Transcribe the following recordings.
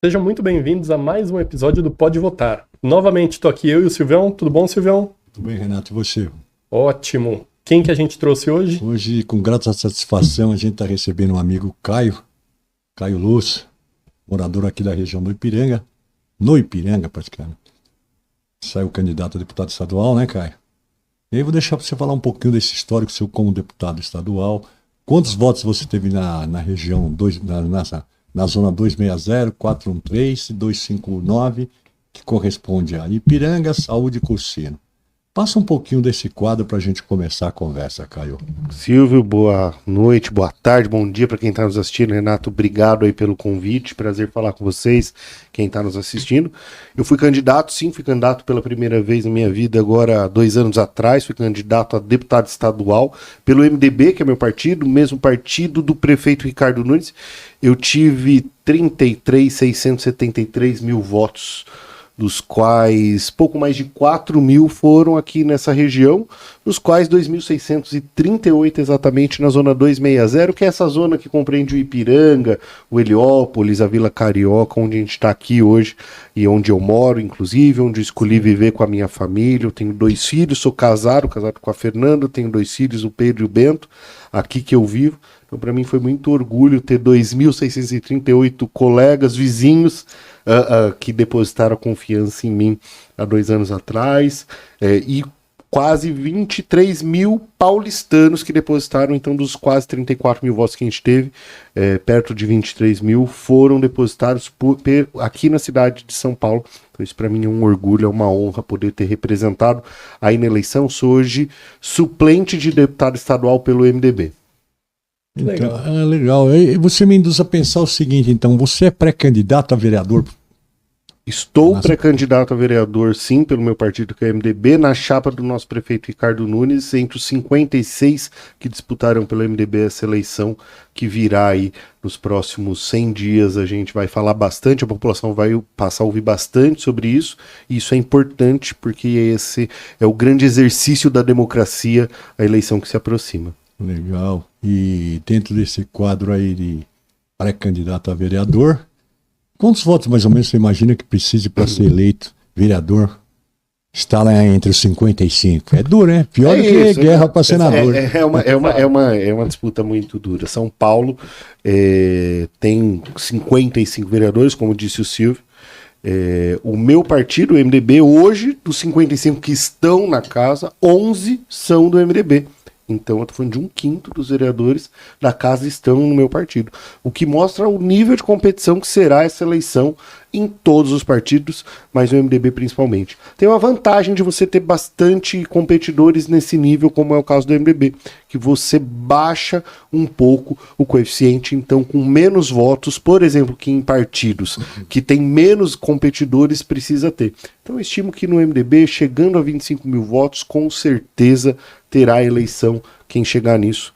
Sejam muito bem-vindos a mais um episódio do Pode Votar. Novamente estou aqui eu e o Silvião. Tudo bom, Silvião? Tudo bem, Renato, e você? Ótimo. Quem que a gente trouxe hoje? Hoje, com grata satisfação, a gente está recebendo um amigo Caio Luz, morador aqui da região do Ipiranga, no Ipiranga praticamente. Saiu candidato a deputado estadual, né, Caio? E aí vou deixar para você falar um pouquinho desse histórico seu como deputado estadual. Quantos votos você teve na região, na zona 260, 413 e 259, que corresponde a Ipiranga, Saúde e Cursino. Passa um pouquinho desse quadro para a gente começar a conversa, Caio. Silvio, boa noite, boa tarde, bom dia para quem está nos assistindo. Renato, obrigado aí pelo convite, prazer falar com vocês, quem está nos assistindo. Eu fui candidato, sim, fui candidato pela primeira vez na minha vida, agora 2 anos atrás, fui candidato a deputado estadual pelo MDB, que é meu partido, o mesmo partido do prefeito Ricardo Nunes. Eu tive 33.673 mil votos, dos quais pouco mais de 4 mil foram aqui nessa região, dos quais 2.638 exatamente na zona 260, que é essa zona que compreende o Ipiranga, o Heliópolis, a Vila Carioca, onde a gente está aqui hoje e onde eu moro, inclusive, onde eu escolhi viver com a minha família. Eu tenho 2 filhos, sou casado com a Fernanda, tenho 2 filhos, o Pedro e o Bento, aqui que eu vivo. Então, para mim foi muito orgulho ter 2.638 colegas, vizinhos, que depositaram confiança em mim há 2 anos atrás, e quase 23 mil paulistanos que depositaram. Então, dos quase 34 mil votos que a gente teve, perto de 23 mil foram depositados aqui na cidade de São Paulo. Então, isso para mim é um orgulho, é uma honra poder ter representado aí na eleição. Sou hoje suplente de deputado estadual pelo MDB. Legal. Então, legal. E você me induz a pensar o seguinte, então, você é pré-candidato a vereador? Estou pré-candidato a vereador, sim, pelo meu partido, que é o MDB, na chapa do nosso prefeito Ricardo Nunes, entre os 56 que disputaram pelo MDB essa eleição, que virá aí nos próximos 100 dias. A gente vai falar bastante, a população vai passar a ouvir bastante sobre isso, e isso é importante porque esse é o grande exercício da democracia, a eleição que se aproxima. Legal. E dentro desse quadro aí de pré-candidato a vereador, quantos votos mais ou menos você imagina que precise para ser eleito vereador? Está lá entre os 55. É duro, né? Pior do que guerra para senador. É uma disputa muito dura. São Paulo tem 55 vereadores, como disse o Silvio. O meu partido, o MDB, hoje, dos 55 que estão na casa, 11 são do MDB. Então eu estou falando de 1/5 dos vereadores da casa estão no meu partido. O que mostra o nível de competição que será essa eleição em todos os partidos, mas no MDB principalmente. Tem uma vantagem de você ter bastante competidores nesse nível, como é o caso do MDB, que você baixa um pouco o coeficiente, então com menos votos, por exemplo, que em partidos que tem menos competidores precisa ter. Então eu estimo que no MDB, chegando a 25 mil votos, com certeza terá eleição quem chegar nisso,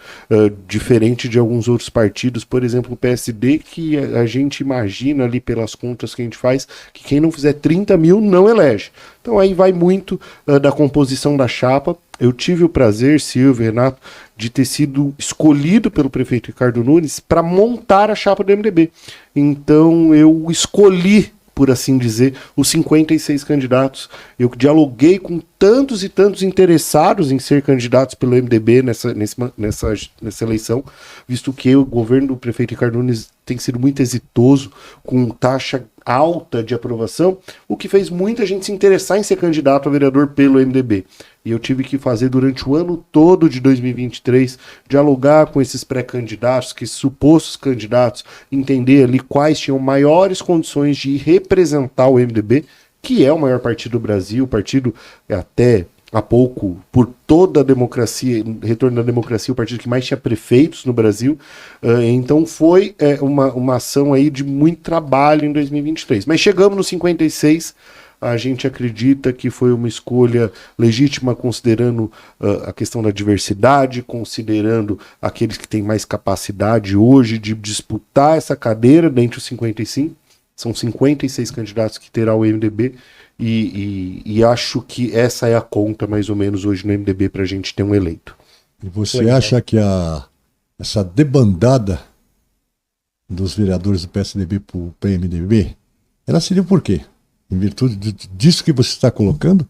diferente de alguns outros partidos, por exemplo o PSD, que a gente imagina ali pelas contas que a gente faz, que quem não fizer 30 mil não elege. Então aí vai muito da composição da chapa. Eu tive o prazer, Silvio, Renato, de ter sido escolhido pelo prefeito Ricardo Nunes para montar a chapa do MDB. Então eu escolhi, por assim dizer, os 56 candidatos. Eu dialoguei com tantos e tantos interessados em ser candidatos pelo MDB nessa eleição, visto que o governo do prefeito Ricardo Nunes tem sido muito exitoso, com taxa alta de aprovação, o que fez muita gente se interessar em ser candidato a vereador pelo MDB. E eu tive que fazer durante o ano todo de 2023, dialogar com esses pré-candidatos, que supostos candidatos, entender ali quais tinham maiores condições de representar o MDB, que é o maior partido do Brasil, o partido até há pouco, por toda a democracia, retorno da democracia, o partido que mais tinha prefeitos no Brasil. Então foi uma ação aí de muito trabalho em 2023. Mas chegamos no 56, a gente acredita que foi uma escolha legítima, considerando a questão da diversidade, considerando aqueles que têm mais capacidade hoje de disputar essa cadeira dentre os 55. São 56 candidatos que terá o MDB, e acho que essa é a conta, mais ou menos, hoje no MDB para a gente ter um eleito. E você acha que essa debandada dos vereadores do PSDB para o PMDB ela seria por quê? Em virtude disso que você está colocando?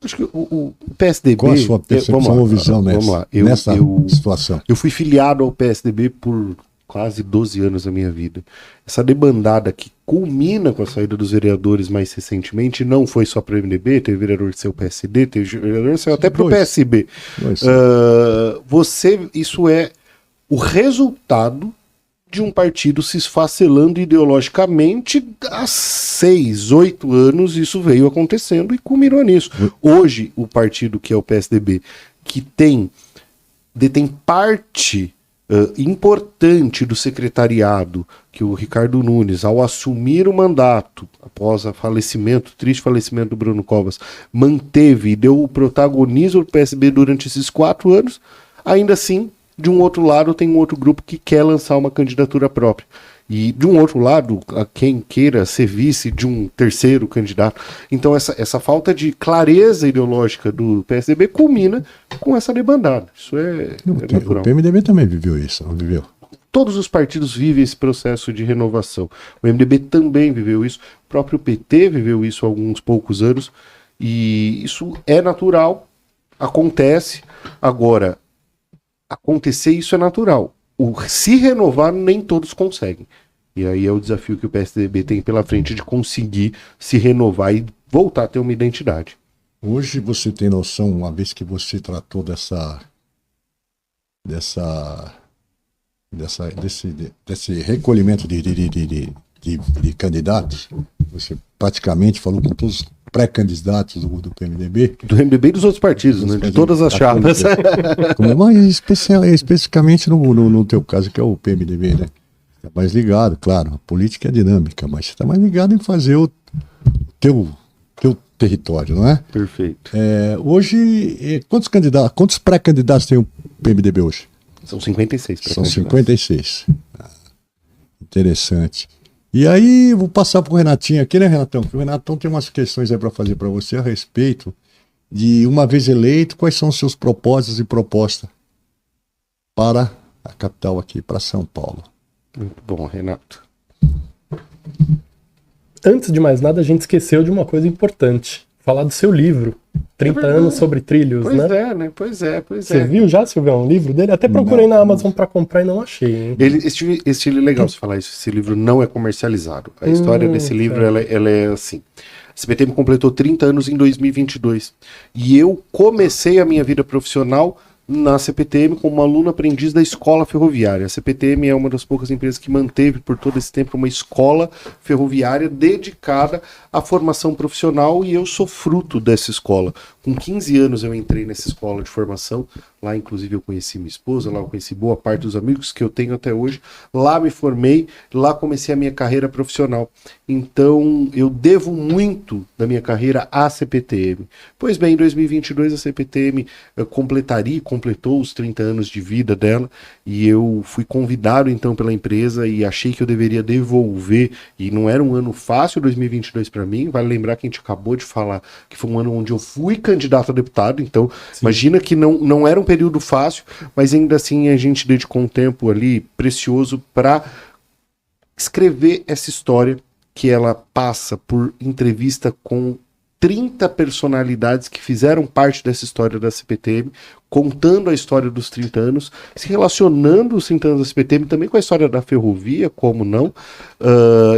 Acho que o PSDB... Qual a sua percepção ou visão nessa situação? Eu fui filiado ao PSDB por quase 12 anos da minha vida. Essa debandada que culmina com a saída dos vereadores mais recentemente, não foi só para o MDB, teve vereador que saiu PSD, teve vereador que saiu até para o PSB. Isso é o resultado de um partido se esfacelando ideologicamente há 6, 8 anos. Isso veio acontecendo e culminou nisso. Hoje, o partido que é o PSDB, que detém parte importante do secretariado, que o Ricardo Nunes, ao assumir o mandato, após o triste falecimento do Bruno Covas, manteve e deu o protagonismo do PSB durante esses 4 anos, ainda assim, de um outro lado, tem um outro grupo que quer lançar uma candidatura própria. E, de um outro lado, quem queira ser vice de um terceiro candidato. Então, essa falta de clareza ideológica do PSDB culmina com essa debandada. Isso é natural. O PMDB também viveu isso, não viveu? Todos os partidos vivem esse processo de renovação. O MDB também viveu isso. O próprio PT viveu isso há alguns poucos anos. E isso é natural, acontece. Agora, acontecer isso é natural. Se renovar, nem todos conseguem. E aí é o desafio que o PSDB tem pela frente de conseguir se renovar e voltar a ter uma identidade. Hoje você tem noção, uma vez que você tratou desse recolhimento de candidatos, você praticamente falou com todos os pré-candidatos do PMDB. Do MDB e dos outros partidos, né? De todas as chapas. Mas especificamente no teu caso, que é o PMDB, né? Está mais ligado, claro, a política é dinâmica, mas você está mais ligado em fazer o teu território, não é? Perfeito. Hoje, quantos pré-candidatos tem o PMDB hoje? São 56 pré-candidatos. São 56. Interessante. E aí, vou passar para o Renatinho aqui, né, Renatão? Porque o Renatão tem umas questões aí para fazer para você a respeito de, uma vez eleito, quais são os seus propósitos e propostas para a capital aqui, para São Paulo. Muito bom, Renato. Antes de mais nada, a gente esqueceu de uma coisa importante. Falar do seu livro. 30 anos sobre trilhos, né? Pois é. Você viu já, Silvão, o livro dele? Até procurei na Amazon para comprar e não achei, hein? Esse livro é legal você falar isso. Esse livro não é comercializado. A história desse livro, ela é assim. A CPTM completou 30 anos em 2022. E eu comecei a minha vida profissional na CPTM como aluno aprendiz da escola ferroviária. A CPTM é uma das poucas empresas que manteve por todo esse tempo uma escola ferroviária dedicada à formação profissional, e eu sou fruto dessa escola. Com 15 anos eu entrei nessa escola de formação. Lá, inclusive, eu conheci minha esposa, lá eu conheci boa parte dos amigos que eu tenho até hoje. Lá me formei, lá comecei a minha carreira profissional. Então, eu devo muito da minha carreira à CPTM. Pois bem, em 2022 a CPTM completou os 30 anos de vida dela, e eu fui convidado, então, pela empresa, e achei que eu deveria devolver, e não era um ano fácil 2022 para mim. Vale lembrar que a gente acabou de falar que foi um ano onde eu fui candidato a deputado, então, sim, imagina que não era um período fácil, mas ainda assim a gente dedicou um tempo ali precioso para escrever essa história, que ela passa por entrevista com 30 personalidades que fizeram parte dessa história da CPTM, contando a história dos 30 anos, se relacionando os 30 anos da CPTM também com a história da ferrovia, como não.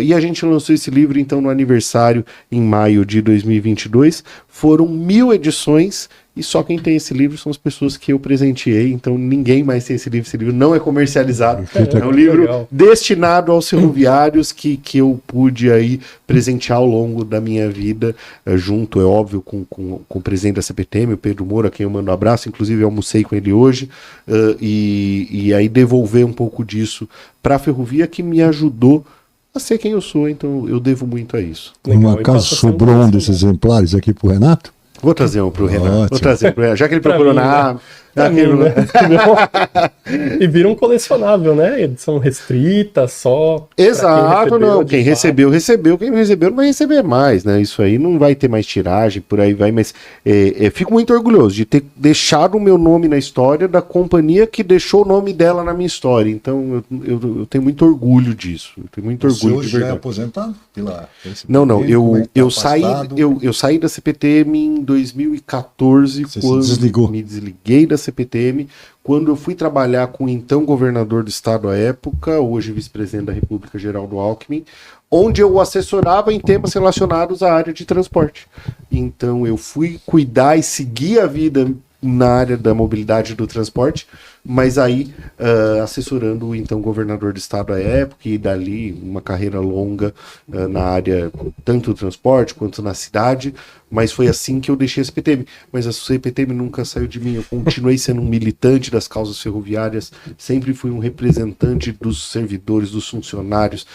E a gente lançou esse livro, então, no aniversário, em maio de 2022. Foram 1000 edições, e só quem tem esse livro são as pessoas que eu presenteei, então ninguém mais tem esse livro. Esse livro não é comercializado. É um livro destinado aos ferroviários que eu pude aí presentear ao longo da minha vida, junto, é óbvio, com o presidente da CPTM, o Pedro Moura, a quem eu mando um abraço. Inclusive eu almocei com ele hoje, e aí devolver um pouco disso para a ferrovia, que me ajudou a ser quem eu sou. Então eu devo muito a isso. Por acaso sobrou um desses exemplares aqui pro Renato? Vou trazer um pro Renato. Vou trazer pro Renato. Já que ele procurou pra mim, Aquilo, né? E vira um colecionável, né? Edição restrita, só. Exato, não. Quem de fato. recebeu, recebeu. Quem não recebeu, não vai receber mais, né? Isso aí não vai ter mais tiragem, por aí vai. Mas fico muito orgulhoso de ter deixado o meu nome na história da companhia que deixou o nome dela na minha história. Então, eu tenho muito orgulho disso. Eu tenho muito Você orgulho hoje de já é verdade. aposentado pela CPTM? Não, Como é que tá eu saí, afastado? eu saí da CPTM em 2014, Você se quando desligou. me desliguei da CPTM, quando eu fui trabalhar com o então governador do estado à época, hoje vice-presidente da República, Geraldo Alckmin, onde eu o assessorava em temas relacionados à área de transporte. Então eu fui cuidar e seguir a vida na área da mobilidade e do transporte, mas aí assessorando o então governador do estado à época e dali uma carreira longa na área tanto do transporte quanto na cidade, mas foi assim que eu deixei a CPTM. Mas a CPTM nunca saiu de mim, eu continuei sendo um militante das causas ferroviárias, sempre fui um representante dos servidores, dos funcionários,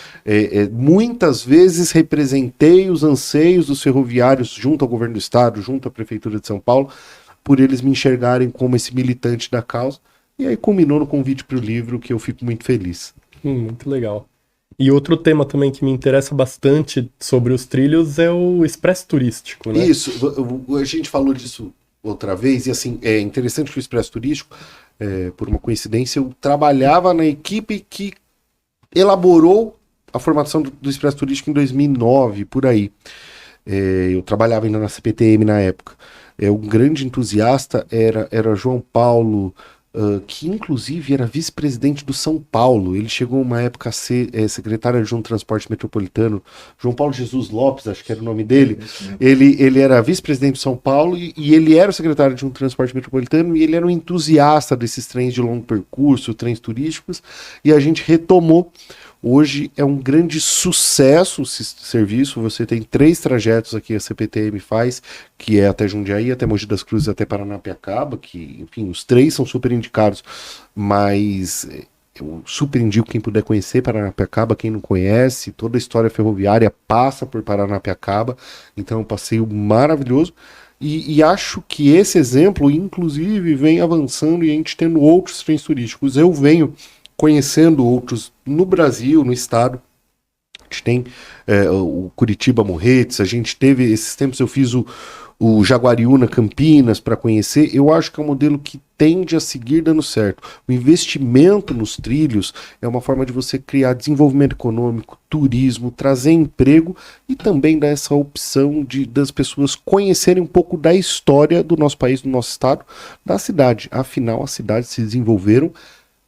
muitas vezes representei os anseios dos ferroviários junto ao governo do estado, junto à prefeitura de São Paulo, por eles me enxergarem como esse militante da causa. E aí culminou no convite para o livro, que eu fico muito feliz. Muito legal. E outro tema também que me interessa bastante sobre os trilhos é o expresso turístico, né? Isso, a gente falou disso outra vez, e assim, é interessante que o expresso turístico, por uma coincidência, eu trabalhava na equipe que elaborou a formação do expresso turístico em 2009, por aí. Eu trabalhava ainda na CPTM na época. Um grande entusiasta era João Paulo, que inclusive era vice-presidente do São Paulo. Ele chegou uma época a ser secretário de um transporte metropolitano. João Paulo Jesus Lopes, acho que era o nome dele. Ele era vice-presidente do São Paulo e ele era o secretário de um transporte metropolitano e ele era um entusiasta desses trens de longo percurso, trens turísticos, e a gente retomou. Hoje é um grande sucesso esse serviço. Você tem 3 trajetos aqui a CPTM faz, que é até Jundiaí, até Mogi das Cruzes, até Paranapiacaba, que, enfim, os 3 são super indicados, mas eu super indico quem puder conhecer Paranapiacaba, quem não conhece, toda a história ferroviária passa por Paranapiacaba, então é um passeio maravilhoso. E acho que esse exemplo, inclusive, vem avançando e a gente tendo outros trens turísticos. Eu venho conhecendo outros no Brasil, no estado. A gente tem o Curitiba Morretes, a gente teve, esses tempos eu fiz o Jaguariúna Campinas para conhecer. Eu acho que é um modelo que tende a seguir dando certo. O investimento nos trilhos é uma forma de você criar desenvolvimento econômico, turismo, trazer emprego e também dar essa opção das pessoas conhecerem um pouco da história do nosso país, do nosso estado, da cidade. Afinal, as cidades se desenvolveram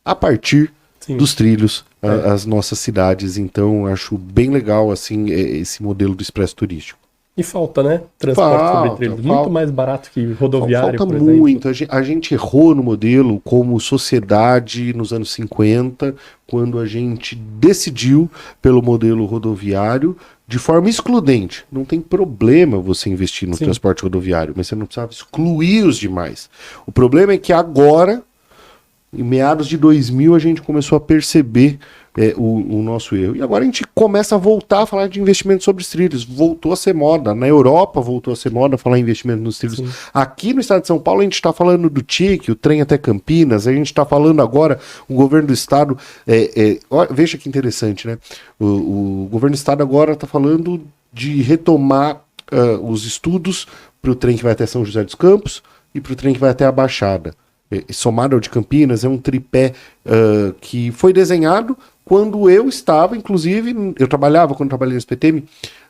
a partir dos trilhos, as nossas cidades. Então, acho bem legal assim esse modelo do expresso turístico. E falta, né? Transporte sobre trilhos. Muito mais barato que rodoviário, falta por exemplo. muito. A gente errou no modelo como sociedade nos anos 50, quando a gente decidiu pelo modelo rodoviário de forma excludente. Não tem problema você investir no transporte rodoviário, mas você não precisava excluir os demais. O problema é que agora, em meados de 2000, a gente começou a perceber o nosso erro. E agora a gente começa a voltar a falar de investimento sobre os trilhos. Voltou a ser moda. Na Europa voltou a ser moda falar em investimento nos trilhos. Sim. Aqui no estado de São Paulo a gente está falando do TIC, o trem até Campinas. A gente está falando agora, o governo do estado... veja que interessante, né? O governo do estado agora está falando de retomar os estudos para o trem que vai até São José dos Campos e para o trem que vai até a Baixada. Somado ao de Campinas, é um tripé que foi desenhado quando eu estava, inclusive, quando trabalhei no SPTM,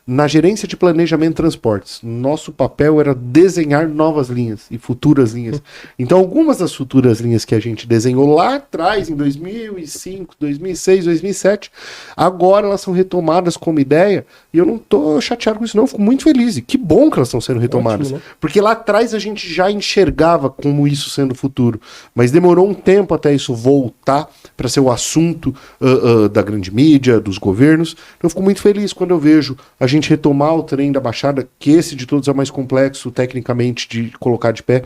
na gerência de planejamento de transportes. Nosso papel era desenhar novas linhas e futuras linhas. Então, algumas das futuras linhas que a gente desenhou lá atrás, em 2005, 2006, 2007, agora elas são retomadas como ideia, e eu não estou chateado com isso não, eu fico muito feliz. E que bom que elas estão sendo retomadas. Ótimo, né? Porque lá atrás a gente já enxergava como isso sendo o futuro, mas demorou um tempo até isso voltar para ser o assunto da grande mídia, dos governos. Então eu fico muito feliz quando eu vejo a gente retomar o trem da Baixada, que esse de todos é o mais complexo tecnicamente de colocar de pé.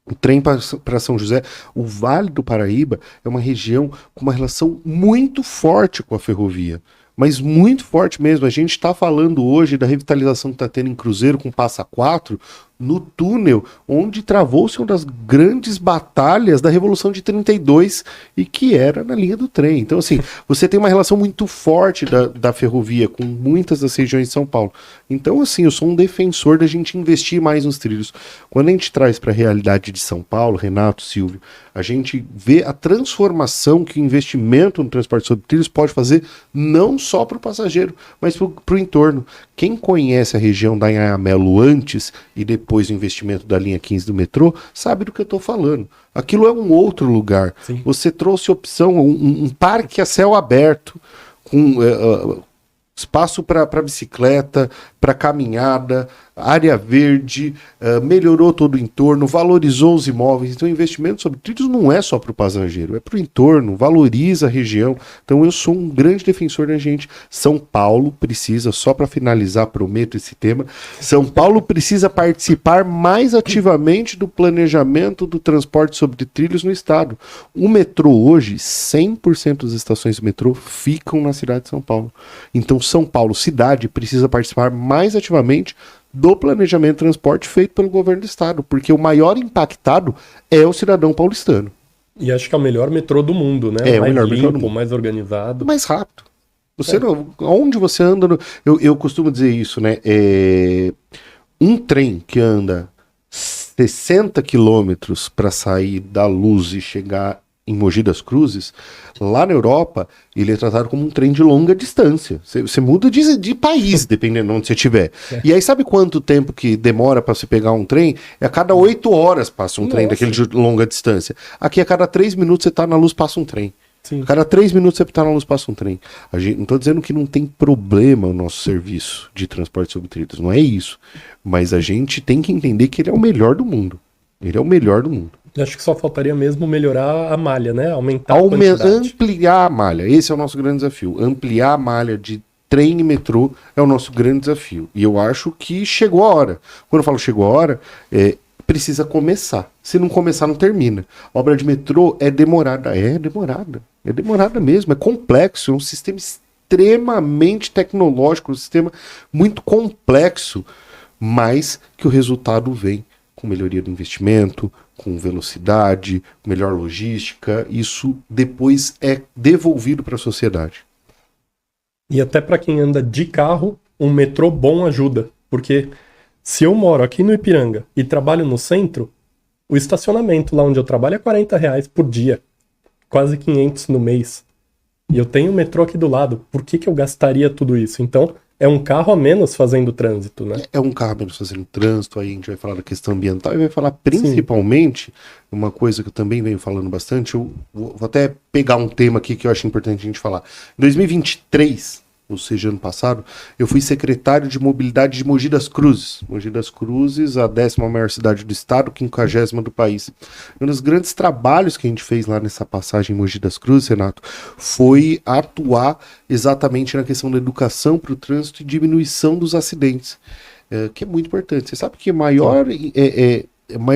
O trem para São José, o Vale do Paraíba é uma região com uma relação muito forte com a ferrovia, mas muito forte mesmo. A gente está falando hoje da revitalização que está tendo em Cruzeiro com Passa Quatro, no túnel onde travou-se uma das grandes batalhas da Revolução de 32 e que era na linha do trem. Então, assim, você tem uma relação muito forte da ferrovia com muitas das regiões de São Paulo. Então, assim, eu sou um defensor da gente investir mais nos trilhos. Quando a gente traz para a realidade de São Paulo, Renato, Silvio, a gente vê a transformação que o investimento no transporte sobre trilhos pode fazer não só para o passageiro, mas para o entorno. Quem conhece a região da Anhangamelo antes e depois do investimento da linha 15 do metrô, sabe do que eu estou falando. Aquilo é um outro lugar. Sim. Você trouxe opção, um parque a céu aberto, com espaço para bicicleta, para caminhada, área verde, melhorou todo o entorno, valorizou os imóveis. Então, o investimento sobre trilhos não é só para o passageiro, é para o entorno, valoriza a região. Então, eu sou um grande defensor da gente. São Paulo precisa, só para finalizar, prometo esse tema, São Paulo precisa participar mais ativamente do planejamento do transporte sobre trilhos no estado. O metrô hoje, 100% das estações do metrô ficam na cidade de São Paulo. Então, São Paulo, cidade, precisa participar mais ativamente do planejamento de transporte feito pelo governo do estado, porque o maior impactado é o cidadão paulistano. E acho que é o melhor metrô do mundo, né? É, o mais melhor metrô do limpo, mundo. mais organizado. Mais rápido. Você não, onde você anda, eu costumo dizer isso, né? Um trem que anda 60 quilômetros para sair da Luz e chegar em Mogi das Cruzes, lá na Europa, ele é tratado como um trem de longa distância. Você muda de país, dependendo de onde você estiver. E aí, sabe quanto tempo que demora para você pegar um trem? É a cada 8 horas passa um trem daquele de longa distância. Aqui, a cada 3 minutos você tá na Luz, passa um trem. Sim. A cada 3 minutos você tá na Luz, passa um trem. Não estou dizendo que não tem problema o nosso serviço de transporte sobre trilhos, não é isso. Mas a gente tem que entender que ele é o melhor do mundo. Ele é o melhor do mundo. Eu acho que só faltaria mesmo melhorar a malha, né? Aumentar a quantidade. Ampliar a malha. Esse é o nosso grande desafio. Ampliar a malha de trem e metrô é o nosso grande desafio. E eu acho que chegou a hora. Quando eu falo chegou a hora, precisa começar. Se não começar, não termina. A obra de metrô é demorada. É demorada. É demorada mesmo. É complexo. É um sistema extremamente tecnológico. Um sistema muito complexo. Mas que o resultado vem com melhoria do investimento, com velocidade, melhor logística. Isso depois é devolvido para a sociedade. E até para quem anda de carro, um metrô bom ajuda. Porque se eu moro aqui no Ipiranga e trabalho no centro, o estacionamento lá onde eu trabalho é R$40 por dia. Quase 500 no mês. E eu tenho um metrô aqui do lado. Por que eu gastaria tudo isso? Então, é um carro a menos fazendo trânsito, né? É um carro a menos fazendo trânsito, aí a gente vai falar da questão ambiental e vai falar principalmente, uma coisa que eu também venho falando bastante, eu vou até pegar um tema aqui que eu acho importante a gente falar. Em 2023, ou seja, ano passado, eu fui secretário de mobilidade de Mogi das Cruzes. Mogi das Cruzes, a 10ª maior cidade do estado, 50ª do país. Um dos grandes trabalhos que a gente fez lá nessa passagem em Mogi das Cruzes, Renato, foi atuar exatamente na questão da educação para o trânsito e diminuição dos acidentes, que é muito importante. Você sabe que o maior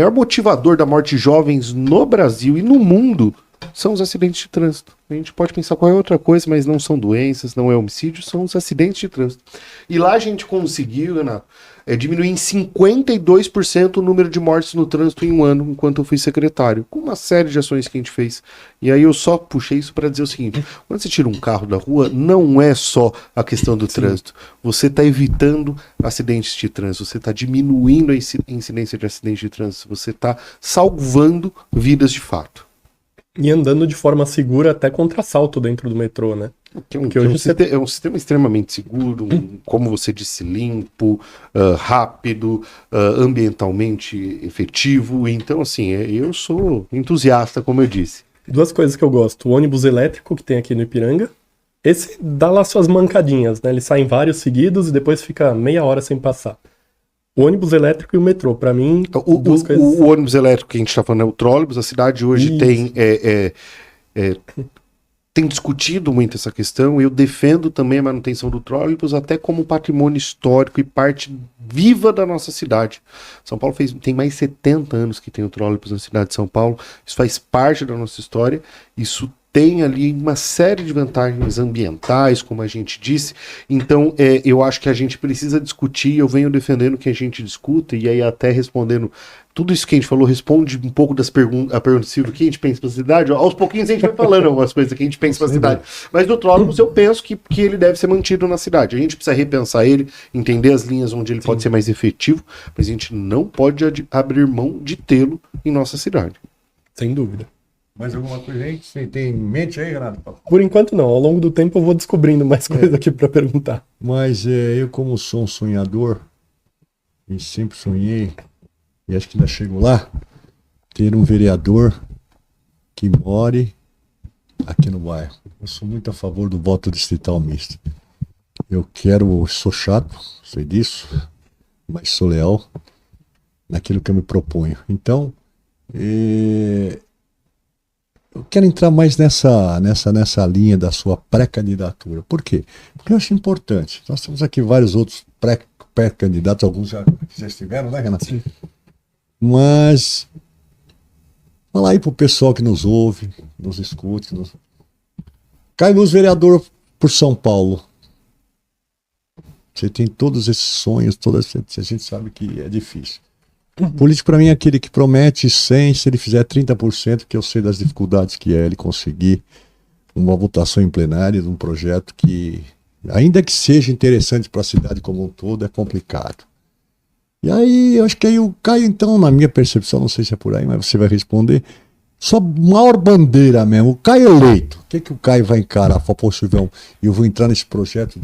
motivador da morte de jovens no Brasil e no mundo são os acidentes de trânsito. A gente pode pensar qualquer outra coisa, mas não são doenças, não é homicídio, são os acidentes de trânsito. E lá a gente conseguiu, Renato, diminuir em 52% o número de mortes no trânsito em um ano, enquanto eu fui secretário, com uma série de ações que a gente fez. E aí eu só puxei isso para dizer o seguinte: quando você tira um carro da rua, não é só a questão do trânsito. Você está evitando acidentes de trânsito, você está diminuindo a incidência de acidentes de trânsito, você está salvando vidas de fato. E andando de forma segura até contra assalto dentro do metrô, né? É um sistema extremamente seguro, como você disse, limpo, rápido, ambientalmente efetivo. Então, assim, eu sou entusiasta, como eu disse. 2 coisas que eu gosto. O ônibus elétrico que tem aqui no Ipiranga. Esse dá lá suas mancadinhas, né? Ele sai em vários seguidos e depois fica meia hora sem passar. O ônibus elétrico e o metrô, pra mim, o ônibus elétrico que a gente tá falando é o trólebus. A cidade hoje tem discutido muito essa questão. Eu defendo também a manutenção do trólebus até como patrimônio histórico e parte viva da nossa cidade. São Paulo tem mais de 70 anos que tem o trólebus na cidade de São Paulo. Isso faz parte da nossa história. Isso tem ali uma série de vantagens ambientais, como a gente disse. Então, eu acho que a gente precisa discutir, eu venho defendendo que a gente discuta, e aí até respondendo tudo isso que a gente falou, responde um pouco das perguntas, a pergunta do que a gente pensa para a cidade. Aos pouquinhos a gente vai falando algumas coisas que a gente pensa para a cidade. Mas do Trolobus eu penso que ele deve ser mantido na cidade. A gente precisa repensar ele, entender as linhas onde ele pode ser mais efetivo, mas a gente não pode abrir mão de tê-lo em nossa cidade. Sem dúvida. Mais alguma coisa aí que você tem em mente aí, Renato? Por enquanto não, ao longo do tempo eu vou descobrindo mais coisa aqui para perguntar. Mas eu, como sou um sonhador, e sempre sonhei, e acho que ainda chego lá, ter um vereador que more aqui no bairro. Eu sou muito a favor do voto distrital misto. Sou chato, sei disso, mas sou leal naquilo que eu me proponho. Então, eu quero entrar mais nessa linha da sua pré-candidatura. Por quê? Porque eu acho importante. Nós temos aqui vários outros pré-candidatos, alguns já estiveram, né, Renato? Sim. Mas fala aí pro pessoal que nos ouve, nos escute. Caio Luz, vereador por São Paulo. Você tem todos esses sonhos, a gente sabe que é difícil. Político para mim é aquele que promete 100, se ele fizer 30%, que eu sei das dificuldades que é ele conseguir uma votação em plenário de um projeto que, ainda que seja interessante para a cidade como um todo, é complicado. E aí, eu acho que aí o Caio, então, na minha percepção, não sei se é por aí, mas você vai responder, sua maior bandeira mesmo, o Caio eleito, o que o Caio vai encarar? Pô, Silvão, eu vou entrar nesse projeto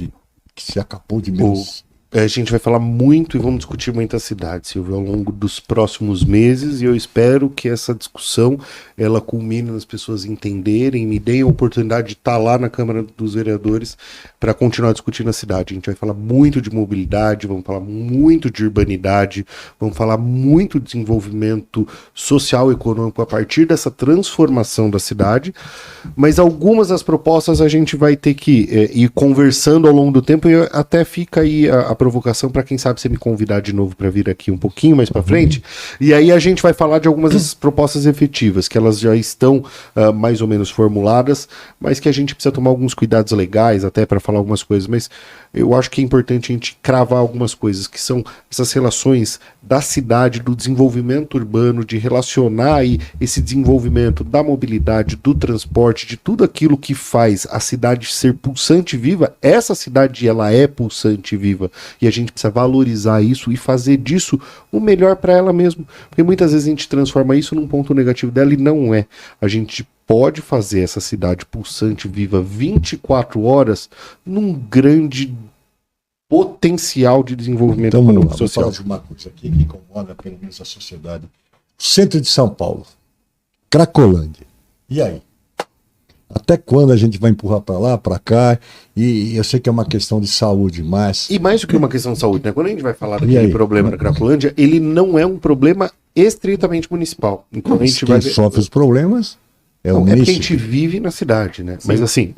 que se acabou de menos... A gente vai falar muito e vamos discutir muita cidade, Silvio, ao longo dos próximos meses, e eu espero que essa discussão ela culmine nas pessoas entenderem, me deem a oportunidade de estar lá na Câmara dos Vereadores para continuar discutindo a cidade. A gente vai falar muito de mobilidade, vamos falar muito de urbanidade, vamos falar muito de desenvolvimento social e econômico a partir dessa transformação da cidade, mas algumas das propostas a gente vai ter que ir conversando ao longo do tempo, e até fica aí a provocação para quem sabe você me convidar de novo para vir aqui um pouquinho mais para frente, e aí a gente vai falar de algumas dessas propostas efetivas, que elas já estão mais ou menos formuladas, mas que a gente precisa tomar alguns cuidados legais até para falar algumas coisas, mas eu acho que é importante a gente cravar algumas coisas, que são essas relações da cidade, do desenvolvimento urbano, de relacionar aí esse desenvolvimento da mobilidade, do transporte, de tudo aquilo que faz a cidade ser pulsante e viva. Essa cidade, ela é pulsante e viva, e a gente precisa valorizar isso e fazer disso o melhor para ela mesmo, porque muitas vezes a gente transforma isso num ponto negativo dela, e não é. A gente pode fazer essa cidade pulsante, viva 24 horas num grande potencial de desenvolvimento econômico social. Vou falar de uma coisa aqui que incomoda pelo menos a sociedade. Centro de São Paulo, Cracolândia. E aí? Até quando a gente vai empurrar para lá, para cá? E eu sei que é uma questão de saúde, mas... E mais do que uma questão de saúde, né? Quando a gente vai falar daquele problema da Cracolândia, ele não é um problema estritamente municipal. Então, quem sofre os problemas... É porque a gente vive na cidade, né? Sim. Mas assim,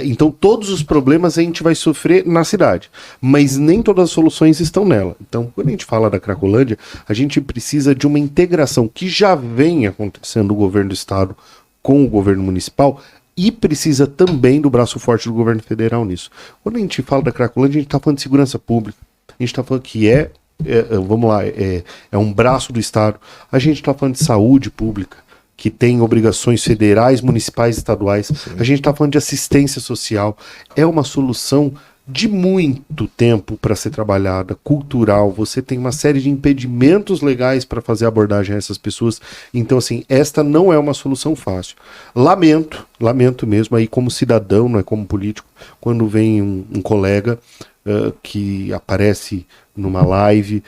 então todos os problemas a gente vai sofrer na cidade, mas nem todas as soluções estão nela. Então, quando a gente fala da Cracolândia, a gente precisa de uma integração que já vem acontecendo do governo do estado com o governo municipal, e precisa também do braço forte do governo federal nisso. Quando a gente fala da Cracolândia, a gente está falando de segurança pública, a gente está falando que vamos lá, é um braço do estado, a gente está falando de saúde pública, que tem obrigações federais, municipais e estaduais. Sim. A gente está falando de assistência social. É uma solução de muito tempo para ser trabalhada, cultural. Você tem uma série de impedimentos legais para fazer abordagem a essas pessoas. Então, assim, esta não é uma solução fácil. Lamento mesmo, aí como cidadão, não é como político, quando vem um colega que aparece numa live,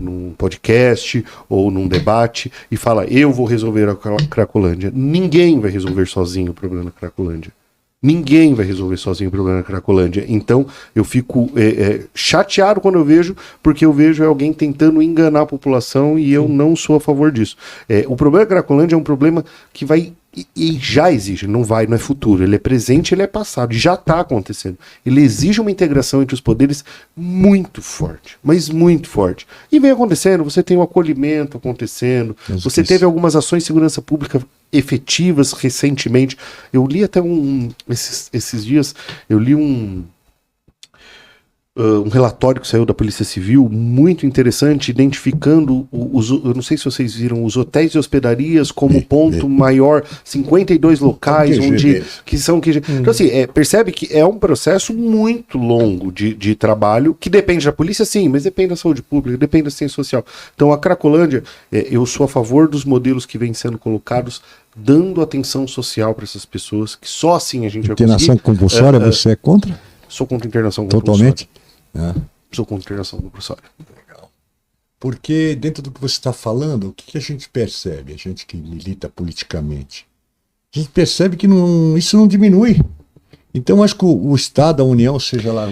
num podcast ou num debate e fala, eu vou resolver a Cracolândia. Ninguém vai resolver sozinho o problema da Cracolândia. Ninguém vai resolver sozinho o problema da Cracolândia. Então eu fico chateado quando eu vejo, porque eu vejo alguém tentando enganar a população e eu não sou a favor disso. O problema da Cracolândia é um problema que vai E já exige, não é futuro, ele é presente, ele é passado, e já está acontecendo. Ele exige uma integração entre os poderes muito forte, mas muito forte. E vem acontecendo, você tem um acolhimento acontecendo, você teve algumas ações de segurança pública efetivas recentemente. Eu li até esses dias, eu li um relatório que saiu da Polícia Civil, muito interessante, identificando eu não sei se vocês viram, os hotéis e hospedarias como ponto maior, 52 locais, Então, assim, percebe que é um processo muito longo de trabalho, que depende da polícia, sim, mas depende da saúde pública, depende da ciência social. Então, a Cracolândia, eu sou a favor dos modelos que vêm sendo colocados, dando atenção social para essas pessoas, que só assim a gente vai conseguir. Internação compulsória, você é contra? Sou contra a internação Totalmente? compulsória. Sou contra a internação compulsória. Legal. Porque dentro do que você está falando, o que a gente percebe, a gente que milita politicamente? A gente percebe que isso não diminui. Então, acho que o Estado, a União, seja lá,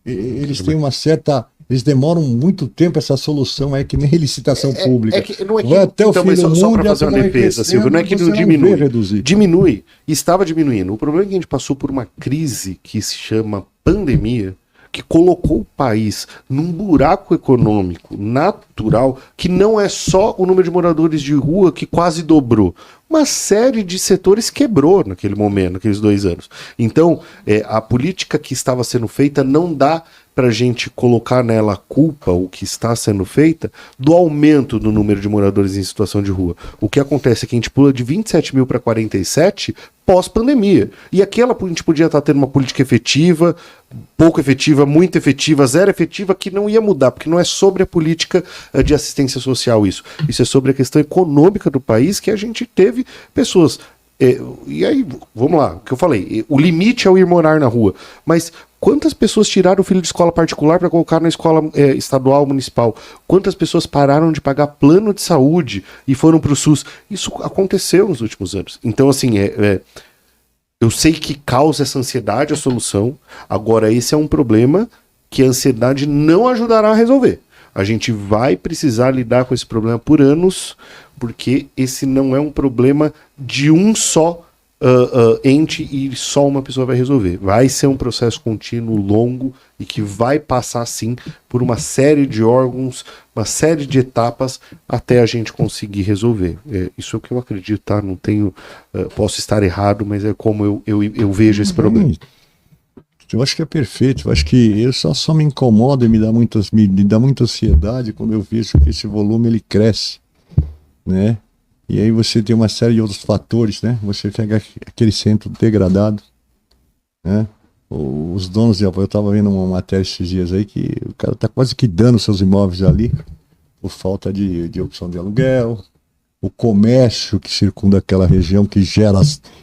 eles têm uma certa... Eles demoram muito tempo, essa solução é que nem licitação pública. Vai até o fim do mundo, só para fazer uma defesa, Silvio, não é que não diminui. Diminui. E estava diminuindo. O problema é que a gente passou por uma crise que se chama pandemia, que colocou o país num buraco econômico natural, que não é só o número de moradores de rua que quase dobrou. Uma série de setores quebrou naquele momento, naqueles 2 anos. Então, a política que estava sendo feita não dá para a gente colocar nela a culpa, o que está sendo feita, do aumento do número de moradores em situação de rua. O que acontece é que a gente pula de 27 mil para 47 pós-pandemia. E aquela a gente podia estar tendo uma política efetiva, pouco efetiva, muito efetiva, zero efetiva, que não ia mudar, porque não é sobre a política de assistência social isso. Isso é sobre a questão econômica do país, que a gente teve pessoas... E aí, vamos lá, o que eu falei, o limite é o ir morar na rua, mas quantas pessoas tiraram o filho de escola particular para colocar na escola estadual, municipal? Quantas pessoas pararam de pagar plano de saúde e foram para o SUS? Isso aconteceu nos últimos anos. Então, assim, eu sei que causa essa ansiedade a solução, agora esse é um problema que a ansiedade não ajudará a resolver. A gente vai precisar lidar com esse problema por anos, porque esse não é um problema de um só ente e só uma pessoa vai resolver. Vai ser um processo contínuo, longo, e que vai passar, sim, por uma série de órgãos, uma série de etapas, até a gente conseguir resolver. Isso é o que eu acredito, tá? Não tenho... posso estar errado, mas é como eu vejo esse problema. Eu acho que é perfeito. Eu acho que eu só me incomoda e me dá muita ansiedade quando eu vejo que esse volume ele cresce, né? E aí você tem uma série de outros fatores, né? Você pega aquele centro degradado, né? Os donos eu estava vendo uma matéria esses dias aí que o cara está quase que dando seus imóveis ali por falta de opção de aluguel, o comércio que circunda aquela região que gera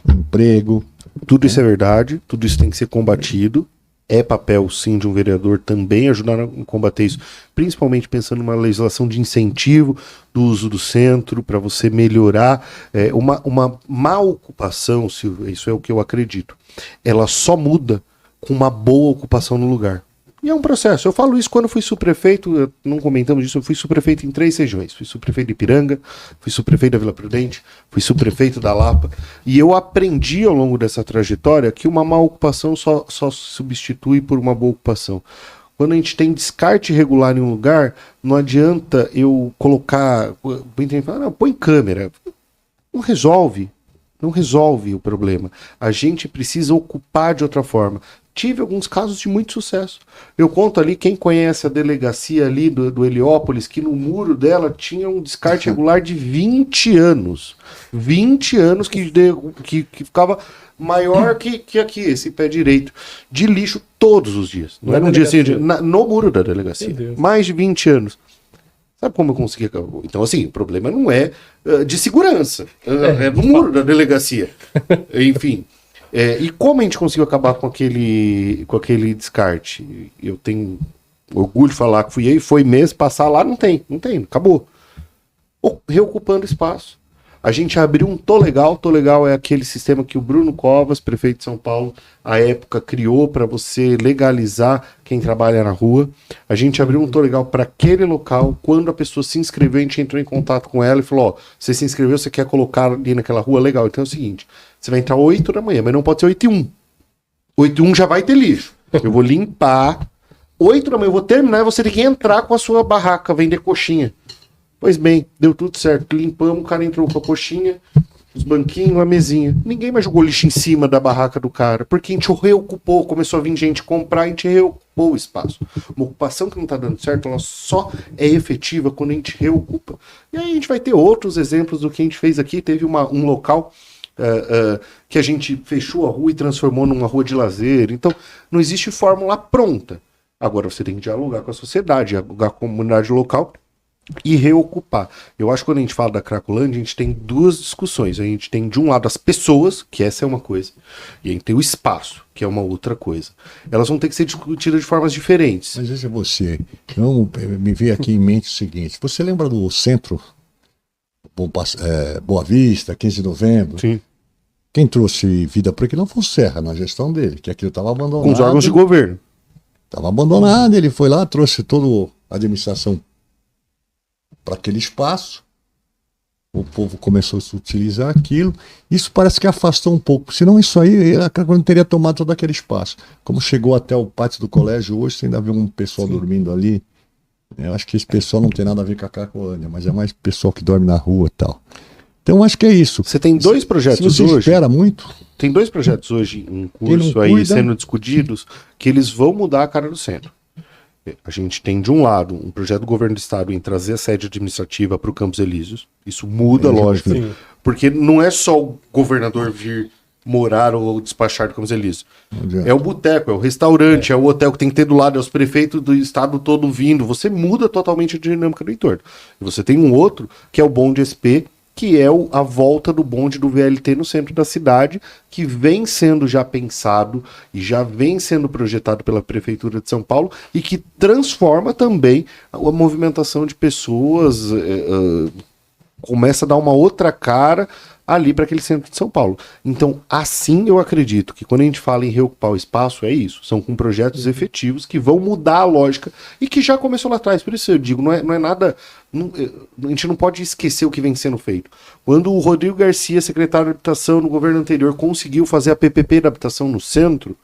emprego. Tudo isso é verdade, tudo isso tem que ser combatido. É papel, sim, de um vereador também ajudar a combater isso, principalmente pensando numa legislação de incentivo do uso do centro, para você melhorar uma má ocupação, Silvio, isso é o que eu acredito. Ela só muda com uma boa ocupação no lugar. E é um processo. Eu falo isso quando eu fui subprefeito, não comentamos disso, eu fui subprefeito em 3 regiões. Fui subprefeito de Ipiranga, fui subprefeito da Vila Prudente, fui subprefeito da Lapa. E eu aprendi ao longo dessa trajetória que uma má ocupação só se substitui por uma boa ocupação. Quando a gente tem descarte irregular em um lugar, não adianta eu colocar... põe câmera. Não resolve o problema. A gente precisa ocupar de outra forma. Tive alguns casos de muito sucesso. Eu conto ali, quem conhece a delegacia ali do Heliópolis, que no muro dela tinha um descarte regular de 20 anos. 20 anos que ficava maior que aqui, esse pé direito, de lixo todos os dias. Não era um dia assim, no muro da delegacia. Mais de 20 anos. Sabe como eu consegui acabar? Então, assim, o problema não é de segurança. É no muro da delegacia. Enfim... e como a gente conseguiu acabar com aquele descarte? Eu tenho orgulho de falar que fui aí, foi mesmo, passar lá, não tem, acabou. Reocupando espaço. A gente abriu um Tô Legal. Tô Legal é aquele sistema que o Bruno Covas, prefeito de São Paulo, à época criou para você legalizar quem trabalha na rua. A gente abriu um Tô Legal para aquele local. Quando a pessoa se inscreveu, a gente entrou em contato com ela e falou: ó, você se inscreveu, você quer colocar ali naquela rua? Legal. Então é o seguinte, você vai entrar 8 da manhã, mas não pode ser 8h01. 8h01 já vai ter lixo. Eu vou limpar. 8 da manhã eu vou terminar e você tem que entrar com a sua barraca, vender coxinha. Pois bem, deu tudo certo. Limpamos, o cara entrou com a coxinha, os banquinhos, a mesinha. Ninguém mais jogou lixo em cima da barraca do cara, porque a gente reocupou, começou a vir gente comprar, a gente reocupou o espaço. Uma ocupação que não tá dando certo, ela só é efetiva quando a gente reocupa. E aí a gente vai ter outros exemplos do que a gente fez aqui. Teve um local que a gente fechou a rua e transformou numa rua de lazer. Então, não existe fórmula pronta. Agora você tem que dialogar com a sociedade, dialogar com a comunidade local e reocupar. Eu acho que quando a gente fala da Cracolândia, a gente tem duas discussões. A gente tem, de um lado, as pessoas, que essa é uma coisa, e a gente tem o espaço, que é uma outra coisa. Elas vão ter que ser discutidas de formas diferentes. Mas veja você, me veio aqui em mente o seguinte: você lembra do centro Boa Vista, 15 de novembro? Sim. Quem trouxe vida para aquilo não foi o Serra, na gestão dele, que aquilo estava abandonado. Com os órgãos de governo. Estava abandonado, ele foi lá, trouxe toda a administração para aquele espaço, o povo começou a se utilizar aquilo, isso parece que afastou um pouco, senão isso aí, a Cracolândia teria tomado todo aquele espaço. Como chegou até o pátio do colégio hoje, você ainda vê um pessoal dormindo ali. Eu acho que esse pessoal não tem nada a ver com a Cracolândia, mas é mais pessoal que dorme na rua e tal. Então acho que é isso. Você tem dois projetos hoje. Se você espera muito... Tem dois projetos hoje em curso aí, sendo discutidos, que eles vão mudar a cara do centro. A gente tem, de um lado, um projeto do governo do estado em trazer a sede administrativa para o Campos Elíseos. Isso muda, lógico. Sim. Porque não é só o governador vir morar ou despachar do Campos Elíseos. É o boteco, é o restaurante, é o hotel que tem que ter do lado, é os prefeitos do estado todo vindo. Você muda totalmente a dinâmica do entorno. E você tem um outro, que é o bonde SP, que é a volta do bonde do VLT no centro da cidade, que vem sendo já pensado e já vem sendo projetado pela Prefeitura de São Paulo e que transforma também a movimentação de pessoas, começa a dar uma outra cara ali para aquele centro de São Paulo. Então, assim eu acredito que quando a gente fala em reocupar o espaço, é isso. São com projetos efetivos que vão mudar a lógica e que já começou lá atrás. Por isso eu digo, não é nada... a gente não pode esquecer o que vem sendo feito. Quando o Rodrigo Garcia, secretário de Habitação no governo anterior, conseguiu fazer a PPP da habitação no centro,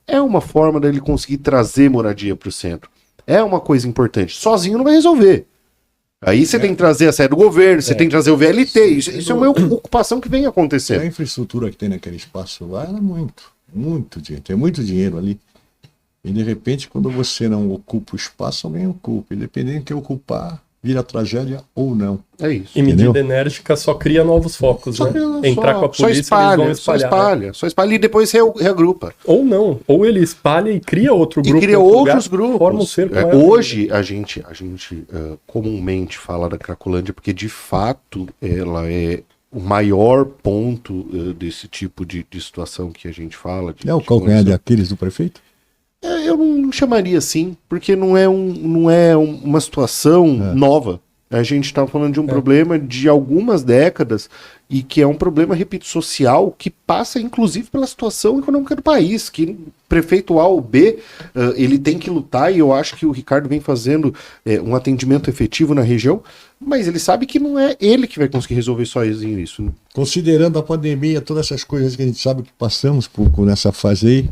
é uma forma dele conseguir trazer moradia para o centro. É uma coisa importante. Sozinho não vai resolver. Aí você tem que trazer a sede do governo, você tem que trazer o VLT, isso é uma ocupação que vem acontecendo. A infraestrutura que tem naquele espaço lá era muito dinheiro, tem muito dinheiro ali. E de repente, quando você não ocupa o espaço, alguém ocupa. Independente de quem ocupar, vira tragédia ou não. É isso. E medida enérgica só cria novos focos, né? Entrar com a polícia, eles vão espalhar. Só espalha e depois reagrupa. Ou não. Ou ele espalha e cria outro grupo. E cria outros grupos. Forma um cerco maior. Hoje, a gente comumente fala da Cracolândia porque, de fato, ela é o maior ponto desse tipo de situação que a gente fala. É o calcanhar de Aquiles do prefeito? Eu não chamaria assim, porque não é uma situação nova. A gente está falando de um problema de algumas décadas e que é um problema, repito, social, que passa inclusive pela situação econômica do país, que prefeito A ou B, ele tem que lutar, e eu acho que o Ricardo vem fazendo um atendimento efetivo na região, mas ele sabe que não é ele que vai conseguir resolver sozinho isso. Né? Considerando a pandemia, todas essas coisas que a gente sabe que passamos por nessa fase aí,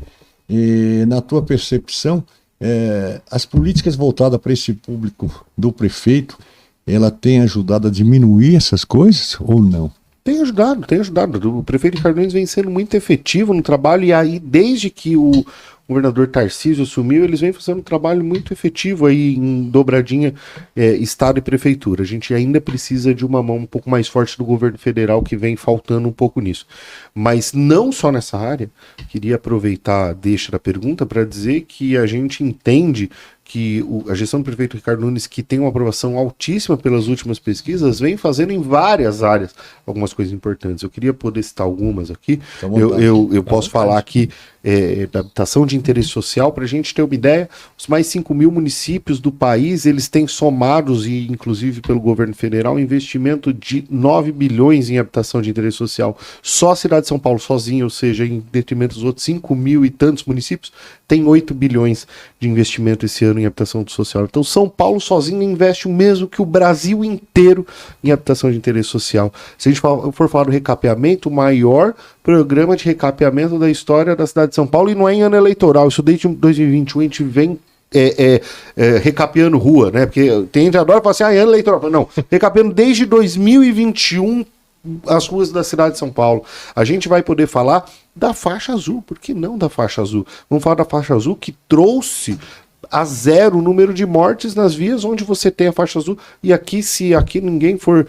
e na tua percepção, as políticas voltadas para esse público do prefeito, ela tem ajudado a diminuir essas coisas ou não? Tem ajudado. O prefeito Ricardo Nunes vem sendo muito efetivo no trabalho, e aí desde que o governador Tarcísio assumiu, eles vêm fazendo um trabalho muito efetivo aí em dobradinha Estado e Prefeitura. A gente ainda precisa de uma mão um pouco mais forte do governo federal, que vem faltando um pouco nisso. Mas não só nessa área, queria aproveitar a deixa da pergunta para dizer que a gente entende que a gestão do prefeito Ricardo Nunes, que tem uma aprovação altíssima pelas últimas pesquisas, vem fazendo em várias áreas algumas coisas importantes. Eu queria poder citar algumas aqui. Eu posso falar aqui da habitação de interesse social, para a gente ter uma ideia, os mais 5 mil municípios do país, eles têm somados, e inclusive pelo governo federal, um investimento de 9 bilhões em habitação de interesse social. Só a cidade de São Paulo sozinha, ou seja, em detrimento dos outros 5 mil e tantos municípios, tem 8 bilhões de investimento esse ano em habitação social. Então São Paulo sozinho investe o mesmo que o Brasil inteiro em habitação de interesse social. Se a gente for falar do recapeamento, o maior programa de recapeamento da história da cidade de São Paulo, e não é em ano eleitoral, isso desde 2021 a gente vem recapeando rua, né? Porque tem gente que adora falar assim, é ano eleitoral. Não, recapeando desde 2021 as ruas da cidade de São Paulo. A gente vai poder falar da faixa azul, por que não da faixa azul? Vamos falar da faixa azul que trouxe a zero o número de mortes nas vias onde você tem a faixa azul. E aqui, se aqui ninguém for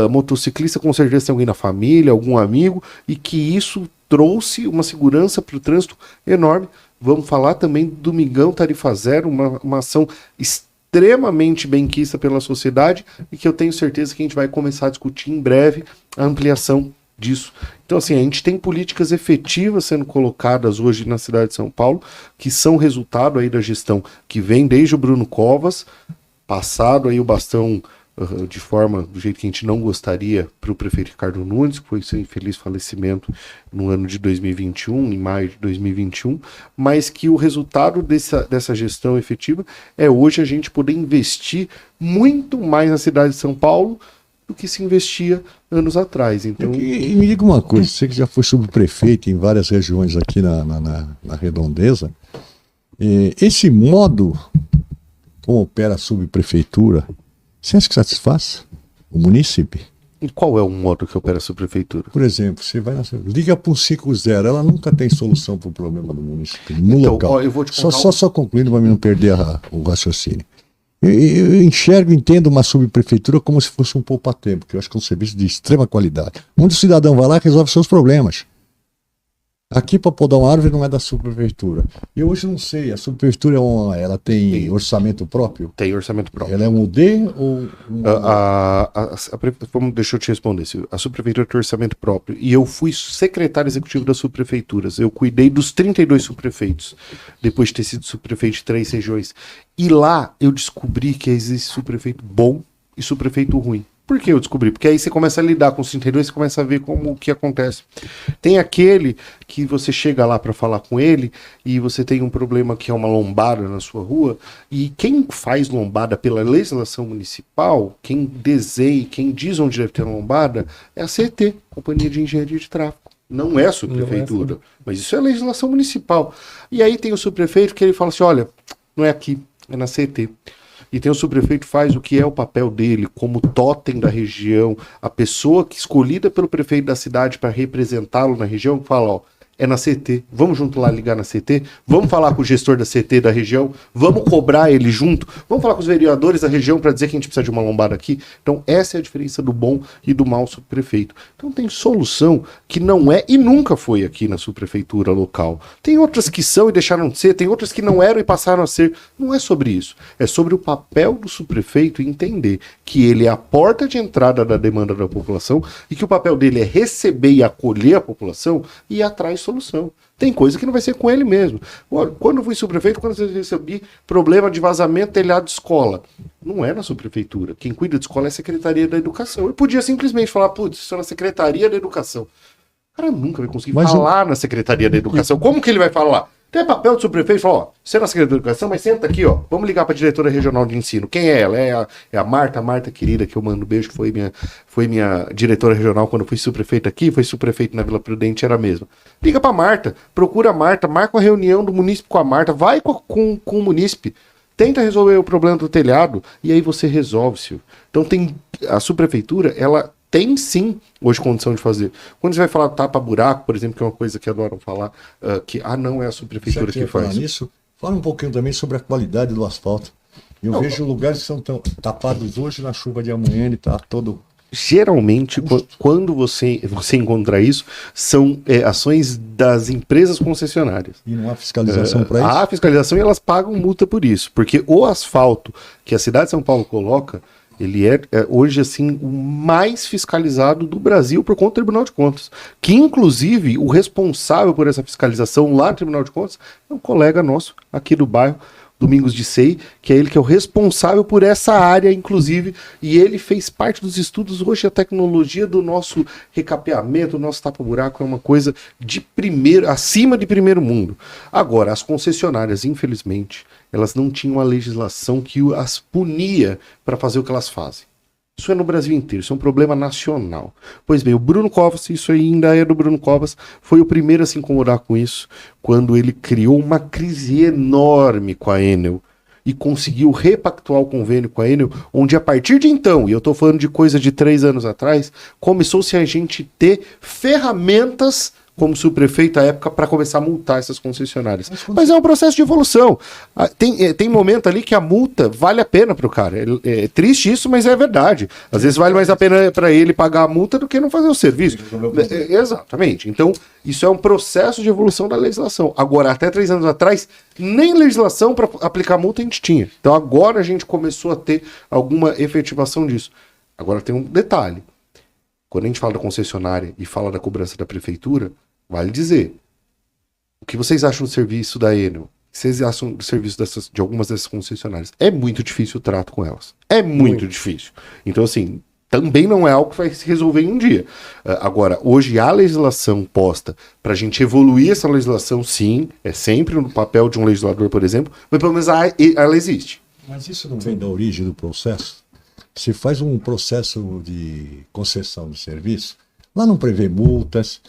motociclista, com certeza tem alguém na família, algum amigo, e que isso trouxe uma segurança para o trânsito enorme. Vamos falar também do Domingão Tarifa Zero, uma ação extremamente benquista pela sociedade, e que eu tenho certeza que a gente vai começar a discutir em breve a ampliação disso. Então, assim, a gente tem políticas efetivas sendo colocadas hoje na cidade de São Paulo, que são resultado aí da gestão que vem desde o Bruno Covas, passado aí o bastão de forma, do jeito que a gente não gostaria, para o prefeito Ricardo Nunes, que foi seu infeliz falecimento no ano de 2021, em maio de 2021, mas que o resultado dessa gestão efetiva é hoje a gente poder investir muito mais na cidade de São Paulo do que se investia anos atrás. Então... E me diga uma coisa, você que já foi subprefeito em várias regiões aqui na Redondeza, esse modo como opera a subprefeitura, você acha que satisfaz o município? E qual é o modo que opera a subprefeitura? Por exemplo, você vai liga para um 50, ela nunca tem solução para o problema do município, no local. Ó, eu vou te contar só concluindo para mim não perder o raciocínio. Eu enxergo e entendo uma subprefeitura como se fosse um poupa-tempo, que eu acho que é um serviço de extrema qualidade, onde o cidadão vai lá e resolve seus problemas. Aqui para podar uma árvore não é da subprefeitura. Eu hoje não sei, a subprefeitura ela tem orçamento próprio? Tem orçamento próprio. Ela é um UD ou... Deixa eu te responder, Silvio. A subprefeitura tem orçamento próprio, e eu fui secretário executivo das subprefeituras. Eu cuidei dos 32 subprefeitos, depois de ter sido subprefeito de 3 regiões. E lá eu descobri que existe subprefeito bom e subprefeito ruim. Por que eu descobri? Porque aí você começa a lidar com os 32 e você começa a ver como o que acontece. Tem aquele que você chega lá para falar com ele e você tem um problema que é uma lombada na sua rua, e quem faz lombada pela legislação municipal, quem desenha, quem diz onde deve ter lombada, é a CET, Companhia de Engenharia de Tráfego. Não é a subprefeitura, mas isso é a legislação municipal. E aí tem o subprefeito que ele fala assim, olha, não é aqui, é na CET. E tem o subprefeito que faz o que é o papel dele, como totem da região, a pessoa que escolhida pelo prefeito da cidade para representá-lo na região, fala, ó, é na CT, vamos junto lá ligar na CT, vamos falar com o gestor da CT da região, vamos cobrar ele junto, vamos falar com os vereadores da região para dizer que a gente precisa de uma lombada aqui. Então essa é a diferença do bom e do mau subprefeito. Então tem solução que não é e nunca foi aqui na subprefeitura local. Tem outras que são e deixaram de ser, tem outras que não eram e passaram a ser. Não é sobre isso, é sobre o papel do subprefeito entender que ele é a porta de entrada da demanda da população e que o papel dele é receber e acolher a população e ir atrás solução. Tem coisa que não vai ser com ele mesmo. Quando eu fui subprefeito, quando eu recebi problema de vazamento telhado de escola, não é na subprefeitura. Quem cuida de escola é a Secretaria da Educação. Eu podia simplesmente falar, putz, isso é na Secretaria da Educação. O cara nunca vai conseguir falar na Secretaria da Educação. Como que ele vai falar? Tem papel do subprefeito, fala, ó, você é na Secretaria da Educação, mas senta aqui, ó, vamos ligar para a diretora regional de ensino. Quem é ela? É a Marta querida, que eu mando um beijo, que foi minha diretora regional quando eu fui subprefeito aqui, foi subprefeito na Vila Prudente, era a mesma. Liga para Marta, procura a Marta, marca uma reunião do munícipe com a Marta, vai com o munícipe, tenta resolver o problema do telhado, e aí você resolve, Silvio. Então a subprefeitura, ela tem sim hoje condição de fazer. Quando você vai falar tapa-buraco, por exemplo, que é uma coisa que adoram falar, que não é a subprefeitura que faz. Nisso, fala um pouquinho também sobre a qualidade do asfalto. Eu vejo lugares que são tapados hoje, na chuva de amanhã ele está todo geralmente, quando você encontra isso, são ações das empresas concessionárias. E não há fiscalização para isso? Há fiscalização e elas pagam multa por isso. Porque o asfalto que a cidade de São Paulo coloca, ele é hoje assim o mais fiscalizado do Brasil por conta do Tribunal de Contas. Que inclusive o responsável por essa fiscalização lá no Tribunal de Contas é um colega nosso aqui do bairro, Domingos de Sei, que é ele que é o responsável por essa área, inclusive, e ele fez parte dos estudos. Hoje a tecnologia do nosso recapeamento, do nosso tapa-buraco é uma coisa de primeiro, acima de primeiro mundo. Agora, as concessionárias, infelizmente, elas não tinham a legislação que as punia para fazer o que elas fazem. Isso é no Brasil inteiro, isso é um problema nacional. Pois bem, o Bruno Covas, isso ainda é do Bruno Covas, foi o primeiro a se incomodar com isso, quando ele criou uma crise enorme com a Enel e conseguiu repactuar o convênio com a Enel, onde a partir de então, e eu estou falando de coisa de 3 anos atrás, começou-se a gente ter ferramentas como subprefeito à época para começar a multar essas concessionárias. Mas é um processo de evolução. Tem momento ali que a multa vale a pena para o cara. É triste isso, mas é verdade. Às vezes vale mais a pena para ele pagar a multa do que não fazer o serviço. Exatamente. Então, isso é um processo de evolução da legislação. Agora, até 3 anos atrás, nem legislação para aplicar multa a gente tinha. Então, agora a gente começou a ter alguma efetivação disso. Agora tem um detalhe. Quando a gente fala da concessionária e fala da cobrança da prefeitura, vale dizer, o que vocês acham do serviço da Enel? O que vocês acham do serviço de algumas dessas concessionárias? É muito difícil o trato com elas. É muito difícil. Então, assim, também não é algo que vai se resolver em um dia. Agora, hoje há legislação posta para a gente evoluir essa legislação, sim, é sempre no papel de um legislador, por exemplo, mas pelo menos ela existe. Mas isso não vem da origem do processo? Se faz um processo de concessão de serviço, lá não prevê multas,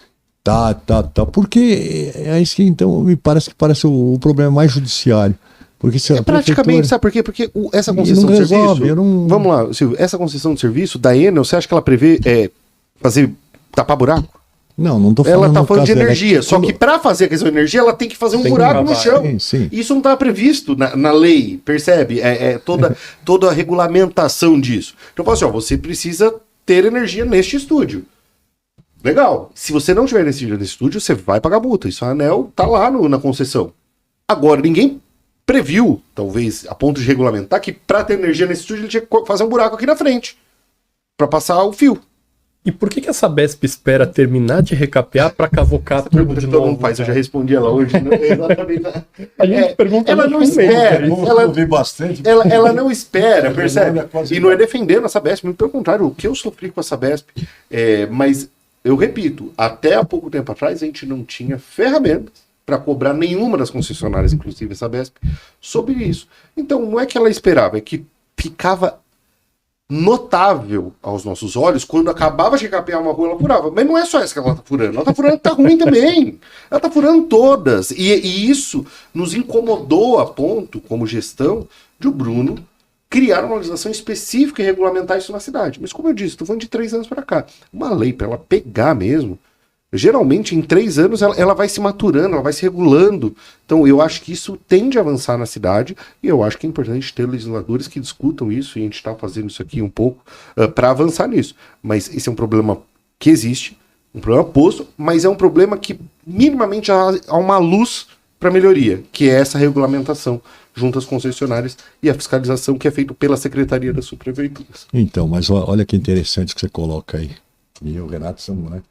porque é isso que então me parece o problema mais judiciário. Porque se praticamente, sabe por quê? Porque essa concessão de serviço, vamos lá, Silvio, essa concessão de serviço da Enel, você acha que ela prevê fazer tapar buraco? Não tô falando. Ela tá falando de energia, só que para fazer a questão de energia, ela tem que fazer um buraco no chão. Sim. Isso não está previsto na lei, percebe? Toda a regulamentação disso. Então, eu falo assim, você precisa ter energia neste estúdio. Legal. Se você não tiver energia nesse estúdio, você vai pagar multa. Isso a ANEEL tá lá na concessão. Agora, ninguém previu, talvez, a ponto de regulamentar, que para ter energia nesse estúdio, ele tinha que fazer um buraco aqui na frente, para passar o fio. E por que a Sabesp espera terminar de recapear para cavocar tudo de novo? Todo mundo faz, eu já respondi ela hoje. Exatamente. A gente pergunta. Ela não espera. Ela não espera, percebe? E não é defendendo a Sabesp, muito pelo contrário, o que eu sofri com a Sabesp. Mas, eu repito, até há pouco tempo atrás a gente não tinha ferramentas para cobrar nenhuma das concessionárias, inclusive a Sabesp, sobre isso. Então, não é que ela esperava, é que ficava notável aos nossos olhos quando acabava de recapear uma rua, ela furava. Mas não é só essa que ela tá furando. Ela tá furando que tá ruim também. Ela tá furando todas. E isso nos incomodou a ponto, como gestão, de o Bruno criar uma legislação específica e regulamentar isso na cidade. Mas como eu disse, estou falando de 3 anos para cá. Uma lei para ela pegar mesmo, geralmente em 3 anos ela vai se maturando, ela vai se regulando. Então eu acho que isso tende a avançar na cidade e eu acho que é importante ter legisladores que discutam isso, e a gente está fazendo isso aqui um pouco para avançar nisso. Mas esse é um problema que existe, um problema posto, mas é um problema que minimamente há uma luz para melhoria, que é essa regulamentação junto às concessionárias e a fiscalização que é feita pela Secretaria das Subprefeituras. Então, mas olha que interessante que você coloca aí. E o Renato Samuel, né?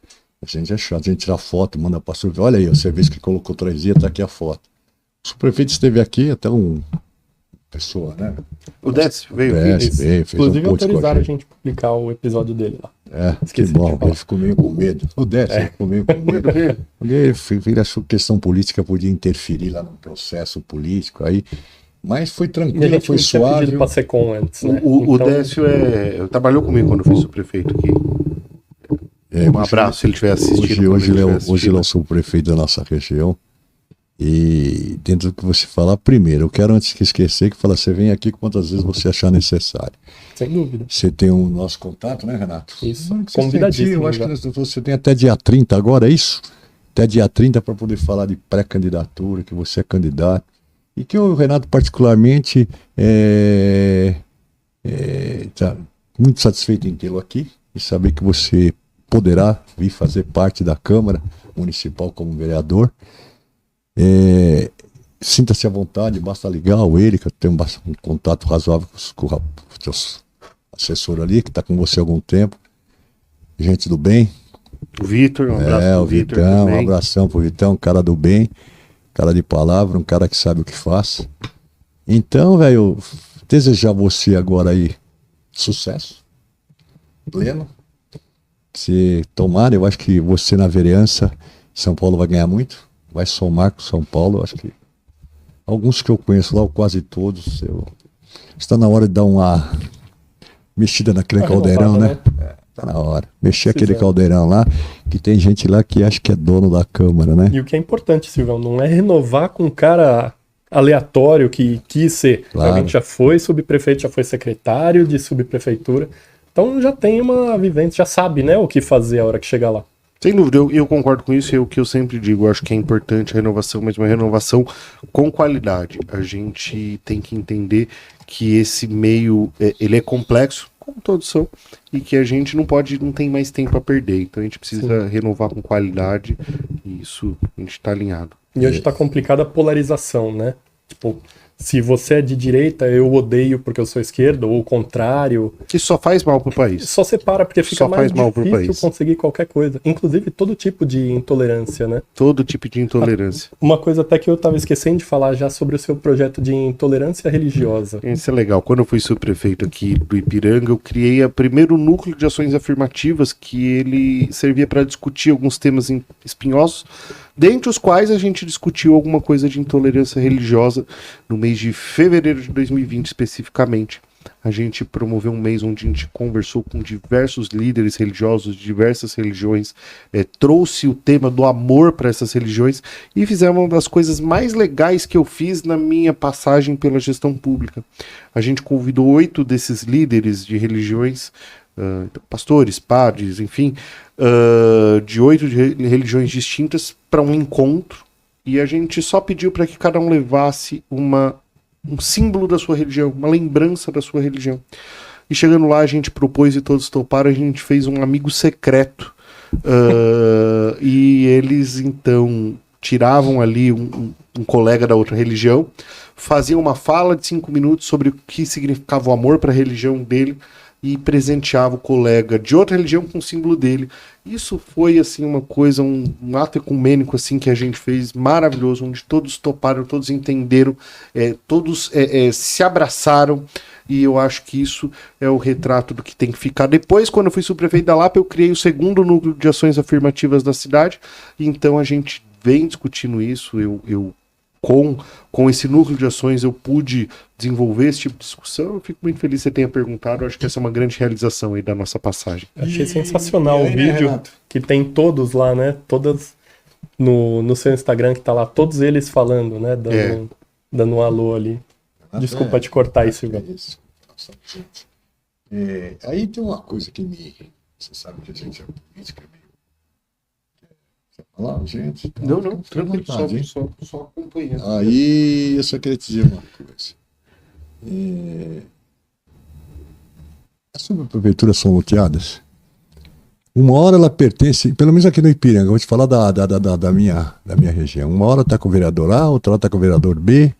A gente é chato, a gente tira foto, manda para o olha aí, o serviço que colocou 3 dias, tá aqui a foto. O subprefeito esteve aqui, até pessoa, né? O Décio veio. Fez inclusive autorizaram a gente publicar o episódio dele lá. Que bom, ele ficou meio com medo. O Décio ficou meio com medo. Ele achou que questão política podia interferir lá no processo político aí. Mas foi tranquilo, foi suave. Pedido pra Secom antes, né? O Décio trabalhou comigo quando eu fui subprefeito aqui. Um abraço se ele estiver assistindo. Hoje ele é o subprefeito da nossa região. E dentro do que você falar, primeiro, eu quero antes que esquecer que você vem aqui quantas vezes você achar necessário. Sem dúvida. Você tem o nosso contato, né, Renato? Isso, convidadíssimo. Eu acho que você tem até dia 30 agora, é isso? Até dia 30 para poder falar de pré-candidatura, que você é candidato. E que o Renato particularmente está muito satisfeito em tê-lo aqui. e saber que você poderá vir fazer parte da Câmara Municipal como vereador. Sinta-se à vontade, basta ligar o ele, que eu tenho um contato razoável com o teu assessor ali, que está com você há algum tempo. Gente do bem. O Vitor, um abraço pro o Vitor Vitão, também. um abração pro Vitão, um cara do bem, cara de palavra, um cara que sabe o que faz. Então, velho, desejar você agora aí sucesso pleno. Se tomar, eu acho que você na vereança, São Paulo vai ganhar muito, vai somar com São Paulo. Eu acho que alguns que eu conheço lá, quase todos, está na hora de dar uma mexida naquele caldeirão, né? Tá na hora. Mexer aquele caldeirão lá, que tem gente lá que acha que é dono da Câmara, né? E o que é importante, Silvão, não é renovar com um cara aleatório que quis ser. Claro. Alguém que já foi subprefeito, já foi secretário de subprefeitura. Então já tem uma vivência, já sabe, né, o que fazer a hora que chegar lá. Sem dúvida, eu concordo com isso, é o que eu sempre digo, eu acho que é importante a renovação, mas uma renovação com qualidade. A gente tem que entender que esse meio, ele é complexo, como todos são, e que a gente não tem mais tempo a perder, então a gente precisa renovar com qualidade, e isso a gente está alinhado. E hoje tá complicada a polarização, né? Tipo, se você é de direita, eu odeio porque eu sou esquerda, ou o contrário. Que só faz mal pro país. Só separa, porque fica Só mais faz mal pro difícil país. conseguir qualquer coisa. Inclusive todo tipo de intolerância, né? Todo tipo de intolerância. Uma coisa até que eu tava esquecendo de falar já sobre o seu projeto de intolerância religiosa. Isso é legal. Quando eu fui subprefeito aqui do Ipiranga, eu criei o primeiro núcleo de ações afirmativas que ele servia para discutir alguns temas espinhosos, dentre os quais a gente discutiu alguma coisa de intolerância religiosa no mês de fevereiro de 2020 especificamente. A gente promoveu um mês onde a gente conversou com diversos líderes religiosos de diversas religiões, trouxe o tema do amor para essas religiões e fizemos uma das coisas mais legais que eu fiz na minha passagem pela gestão pública. A gente convidou 8 desses líderes de religiões, pastores, padres, enfim, de 8 religiões distintas para um encontro, e a gente só pediu para que cada um levasse um símbolo da sua religião, uma lembrança da sua religião. E chegando lá, a gente propôs e todos toparam, a gente fez um amigo secreto. E eles, então, tiravam ali um colega da outra religião, faziam uma fala de 5 minutos sobre o que significava o amor para a religião dele e presenteava o colega de outra religião com o símbolo dele. Isso foi assim uma coisa, um ato ecumênico assim que a gente fez maravilhoso, onde todos toparam, todos entenderam, todos se abraçaram, e eu acho que isso é o retrato do que tem que ficar. Depois, quando eu fui subprefeito da Lapa, eu criei o segundo núcleo de ações afirmativas da cidade, então a gente vem discutindo isso. Com esse núcleo de ações eu pude desenvolver esse tipo de discussão. Eu fico muito feliz que você tenha perguntado. Eu acho que essa é uma grande realização aí da nossa passagem. Achei sensacional o aí, vídeo, Renato? que tem todos lá, né? Todas no seu Instagram, que tá lá, todos eles falando, né? Dando um alô ali. Desculpa te cortar aí, Silvio. Isso. Nossa, gente. Aí tem uma coisa que você sabe que a gente é política, meio. Quer falar, gente? Não, Fica à tranquilo, vontade, hein? só acompanhando. Aí eu só queria te dizer uma coisa. As subprefeituras são loteadas. Uma hora ela pertence, pelo menos aqui no Ipiranga, eu vou te falar da minha região. Uma hora está com o vereador A, outra hora está com o vereador B.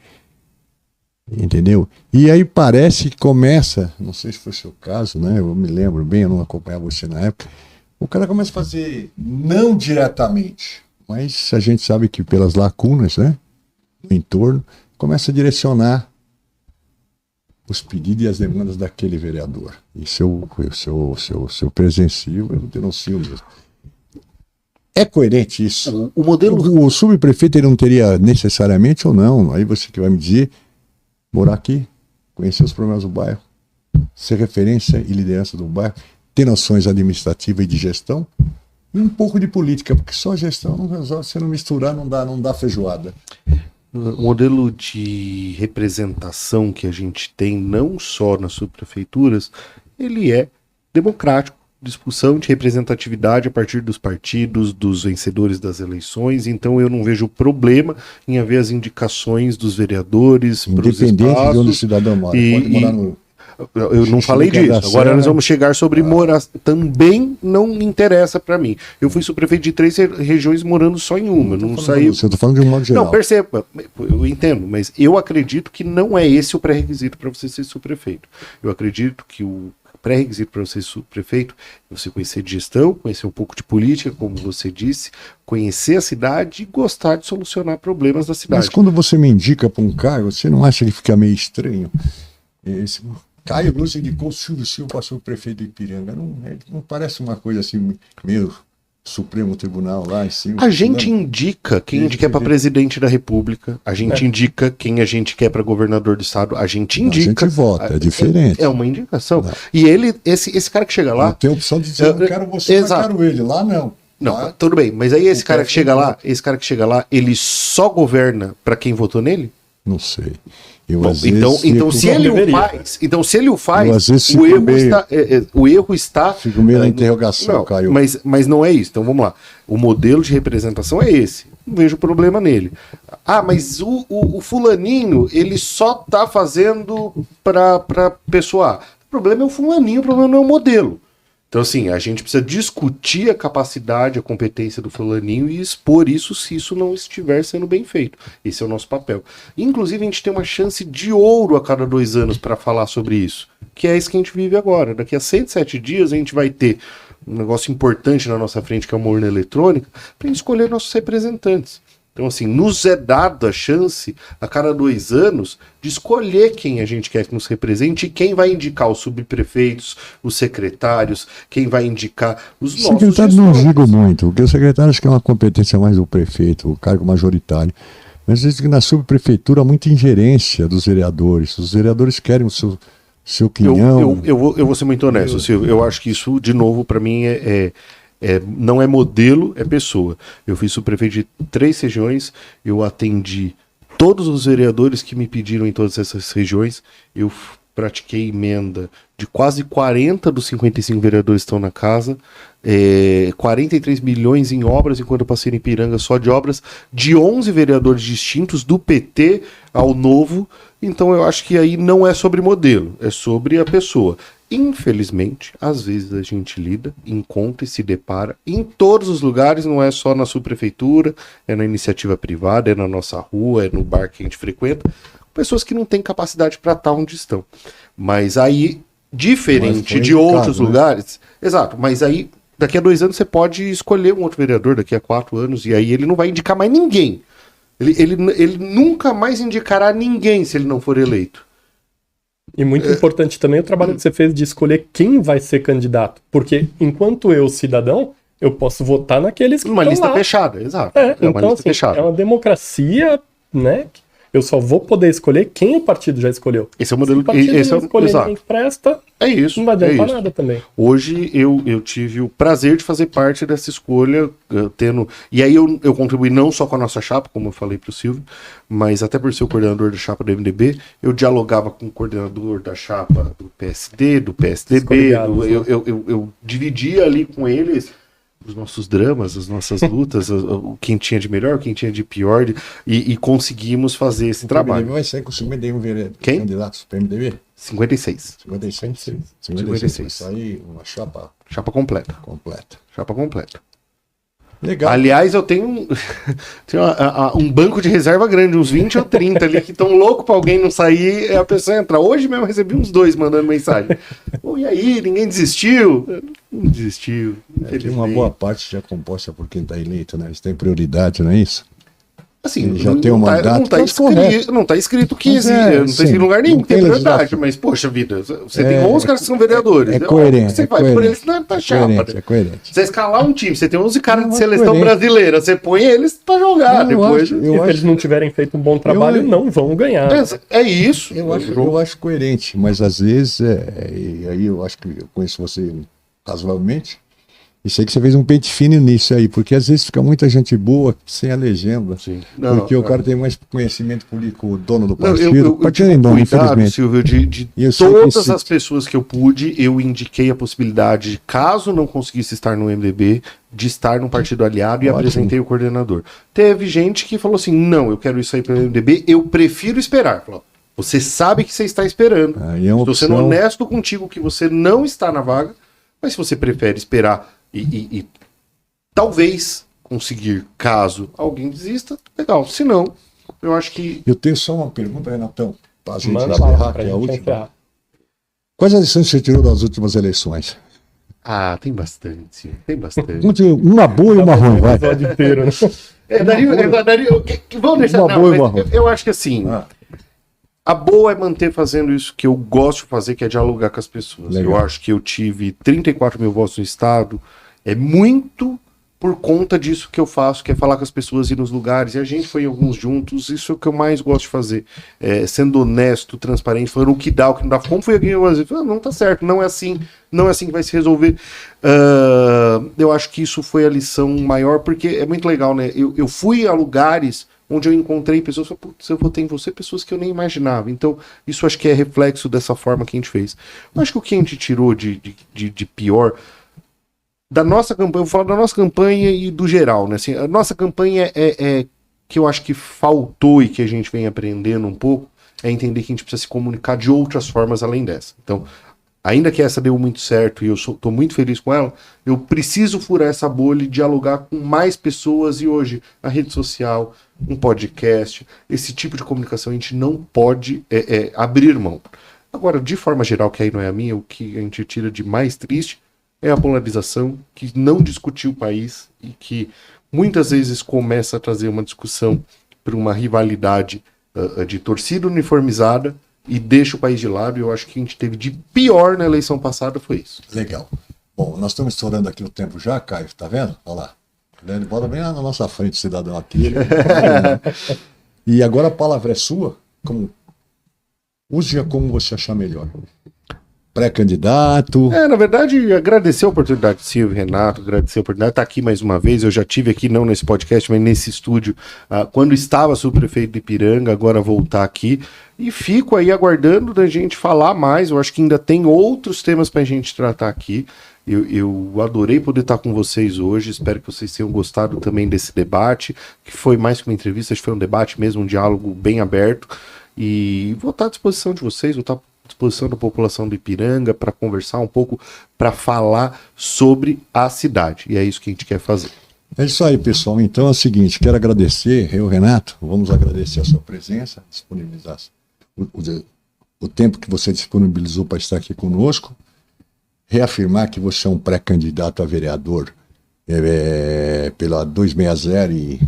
Entendeu? E aí parece que começa, não sei se foi o seu caso, né? Eu me lembro bem, eu não acompanhava você na época. O cara começa a fazer, não diretamente, mas a gente sabe que pelas lacunas, né? No entorno, começa a direcionar os pedidos e as demandas daquele vereador. E se eu presencio, eu denuncio mesmo. É coerente isso? O modelo... O subprefeito ele não teria necessariamente ou não, aí você que vai me dizer, morar aqui, conhecer os problemas do bairro, ser referência e liderança do bairro, ter noções administrativas e de gestão, e um pouco de política, porque só gestão não resolve, se não misturar não dá feijoada. O modelo de representação que a gente tem, não só nas subprefeituras, ele é democrático, discussão de representatividade a partir dos partidos, dos vencedores das eleições. Então eu não vejo problema em haver as indicações dos vereadores para os Independente de onde o espaços. cidadão mora, pode morar no... Eu não falei disso. Agora nós vamos chegar sobre morar. Também não interessa para mim. Eu fui subprefeito de 3 regiões morando só em uma. Não saí. Eu tô falando de um modo geral. Não, perceba. Eu entendo, mas eu acredito que não é esse o pré-requisito para você ser subprefeito. Eu acredito que o pré-requisito para você ser subprefeito é você conhecer de gestão, conhecer um pouco de política, como você disse, conhecer a cidade e gostar de solucionar problemas da cidade. Mas quando você me indica para um cargo, você não acha que fica meio estranho? Esse Caio Lúcio indicou o Silvio Silva para subprefeito de Ipiranga. Não parece uma coisa assim, meio Supremo Tribunal lá em cima? A gente indica quem a gente quer para presidente da República, a gente indica quem a gente quer para governador do estado, a gente indica. A gente vota, é diferente. É uma indicação. Não. E esse cara que chega lá... Não tem opção de dizer, eu não quero você, eu quero ele. Lá não. Não, lá, tudo bem, mas aí esse cara que chega lá, ele só governa para quem votou nele? Não sei. Bom, então se ele o faz, o erro está fico meio na interrogação, Caio. Mas não é isso. Então vamos lá. O modelo de representação é esse. Não vejo problema nele. Ah, mas o fulaninho, ele só tá fazendo para pessoa A. O problema é o fulaninho, o problema não é o modelo. Então, assim, a gente precisa discutir a capacidade, a competência do fulaninho e expor isso se isso não estiver sendo bem feito. Esse é o nosso papel. Inclusive, a gente tem uma chance de ouro a cada 2 anos para falar sobre isso, que é isso que a gente vive agora. Daqui a 107 dias, a gente vai ter um negócio importante na nossa frente, que é uma urna eletrônica, para a gente escolher nossos representantes. Então, assim, nos é dada a chance, a cada 2 anos, de escolher quem a gente quer que nos represente e quem vai indicar os subprefeitos, os secretários, quem vai indicar os nossos secretários. Não digo muito, porque o secretário acho que é uma competência mais do prefeito, o cargo majoritário. Mas eu digo que na subprefeitura há muita ingerência dos vereadores. Os vereadores querem o seu quinhão. Eu vou ser muito honesto, Silvio. Eu acho que isso, de novo, para mim não é modelo, é pessoa. Eu fui subprefeito de 3 regiões, eu atendi todos os vereadores que me pediram em todas essas regiões, eu pratiquei emenda de quase 40 dos 55 vereadores que estão na casa, 43 milhões em obras, enquanto eu passei em Ipiranga só de obras, de 11 vereadores distintos, do PT ao Novo. Então eu acho que aí não é sobre modelo, é sobre a pessoa. Infelizmente, às vezes a gente lida, encontra e se depara em todos os lugares, não é só na subprefeitura, é na iniciativa privada, é na nossa rua, é no bar que a gente frequenta, pessoas que não têm capacidade para estar onde estão. Mas aí, diferente de outros lugares, exato, mas aí daqui a 2 anos você pode escolher um outro vereador, daqui a 4 anos, e aí ele não vai indicar mais ninguém. Ele nunca mais indicará ninguém se ele não for eleito. E muito importante também o trabalho que você fez de escolher quem vai ser candidato. Porque enquanto eu, cidadão, eu posso votar naqueles que uma estão lista lá. Fechada, exato. Então, uma lista assim, fechada. É uma democracia, né? Eu só vou poder escolher quem o partido já escolheu. Esse é o modelo. Se o partido esse não é escolher exato. quem presta, é isso, não vai adiantar nada também. Hoje eu tive o prazer de fazer parte dessa escolha, e aí eu contribuí não só com a nossa chapa, como eu falei para o Silvio, mas até por ser o coordenador da chapa do MDB, eu dialogava com o coordenador da chapa do PSD, do PSDB, eu dividia ali com eles os nossos dramas, as nossas lutas, quem tinha de melhor, quem tinha de pior, e conseguimos fazer esse trabalho. O MDB vai sair com 51 vereadores. Quem? Candidatos para o MDB? 56. 56. 56. Vai sair uma chapa completa. Chapa completa. Legal. Aliás, eu tenho um banco de reserva grande, uns 20 ou 30 ali, que estão loucos para alguém não sair e a pessoa entrar. Hoje mesmo eu recebi uns 2 mandando mensagem. E aí, ninguém desistiu? Não desistiu. Tem uma boa parte já composta por quem está eleito, né? Eles têm prioridade, não é isso? Assim, ele já tem um mandato. Não está escrito que existe, não está escrito em lugar nenhum que tem prioridade, mas, poxa vida, você tem 11 caras que são vereadores. É coerente. Você vai por eles na chapa. É coerente. Você escalar um time, você tem 11 caras de seleção brasileira, você põe eles para jogar depois. Se eles não tiverem feito um bom trabalho, não vão ganhar. É isso. Eu acho coerente, mas às vezes, e aí eu acho que eu conheço você razoavelmente, e sei que você fez um pente fino nisso aí, porque às vezes fica muita gente boa sem a legenda. Sim. Porque o cara tem mais conhecimento político, o dono do partido. Eu tive cuidado, Silvio, de todas as pessoas que eu pude, eu indiquei a possibilidade de, caso não conseguisse estar no MDB, de estar num partido aliado e apresentei o coordenador. Teve gente que falou assim, não, eu quero isso aí pelo MDB, eu prefiro esperar. Falou, Você sabe que você está esperando. Aí é uma Estou sendo opção. honesto contigo que você não está na vaga, mas se você prefere esperar e talvez conseguir, caso alguém desista, legal. Se não, eu acho que... Eu tenho só uma pergunta, Renatão, para a gente Manda encerrar, bala pra que é a gente última. encerrar. Quais as lições que você tirou das últimas eleições? Ah, tem bastante. Tem bastante. Conte uma boa e uma ruim, vai. Episódio inteiro, né? Vamos deixar. Uma Não, boa e mas uma ruim. eu acho que assim, Ah. a boa é manter fazendo isso que eu gosto de fazer, que é dialogar com as pessoas. Legal. Eu acho que eu tive 34 mil votos no estado, é muito por conta disso que eu faço, que é falar com as pessoas, ir nos lugares, e a gente foi em alguns juntos, isso é o que eu mais gosto de fazer. Sendo honesto, transparente, falando o que dá, o que não dá. Como foi aqui no Brasil? Não tá certo, não é assim que vai se resolver. Eu acho que isso foi a lição maior, porque é muito legal, né? Eu fui a lugares onde eu encontrei pessoas, putz, eu votei em você, pessoas que eu nem imaginava. Então, isso acho que é reflexo dessa forma que a gente fez. Eu acho que o que a gente tirou de pior da nossa campanha, eu vou falar da nossa campanha e do geral, né? Assim, a nossa campanha é que eu acho que faltou e que a gente vem aprendendo um pouco, é entender que a gente precisa se comunicar de outras formas além dessa. Então, ainda que essa deu muito certo e eu estou muito feliz com ela, eu preciso furar essa bolha e dialogar com mais pessoas. E hoje, a rede social, um podcast, esse tipo de comunicação a gente não pode abrir mão. Agora, de forma geral, que aí não é a minha, o que a gente tira de mais triste é a polarização, que não discutiu o país e que muitas vezes começa a trazer uma discussão para uma rivalidade de torcida uniformizada e deixa o país de lado. E eu acho que a gente teve de pior na eleição passada foi isso. Legal. Bom, nós estamos estourando aqui o tempo já, Caio, tá vendo? Olha lá. Ele bota bem lá na nossa frente, cidadão aqui. E agora a palavra é sua. Use-a como você achar melhor. Pré-candidato. Na verdade, agradecer a oportunidade, Silvio, Renato, agradecer a oportunidade de estar aqui mais uma vez. Eu já tive aqui, não nesse podcast, mas nesse estúdio, quando estava subprefeito de Ipiranga, agora voltar aqui. E fico aí aguardando da gente falar mais. Eu acho que ainda tem outros temas para a gente tratar aqui. Eu adorei poder estar com vocês hoje. Espero que vocês tenham gostado também desse debate, que foi mais que uma entrevista, acho que foi um debate mesmo, um diálogo bem aberto. E vou estar à disposição de vocês, vou estar à disposição da população do Ipiranga para conversar um pouco, para falar sobre a cidade. E é isso que a gente quer fazer. É isso aí, pessoal. Então é o seguinte, quero agradecer, eu, Renato, vamos agradecer a sua presença, disponibilizar o tempo que você disponibilizou para estar aqui conosco, reafirmar que você é um pré-candidato a vereador pela 260 e,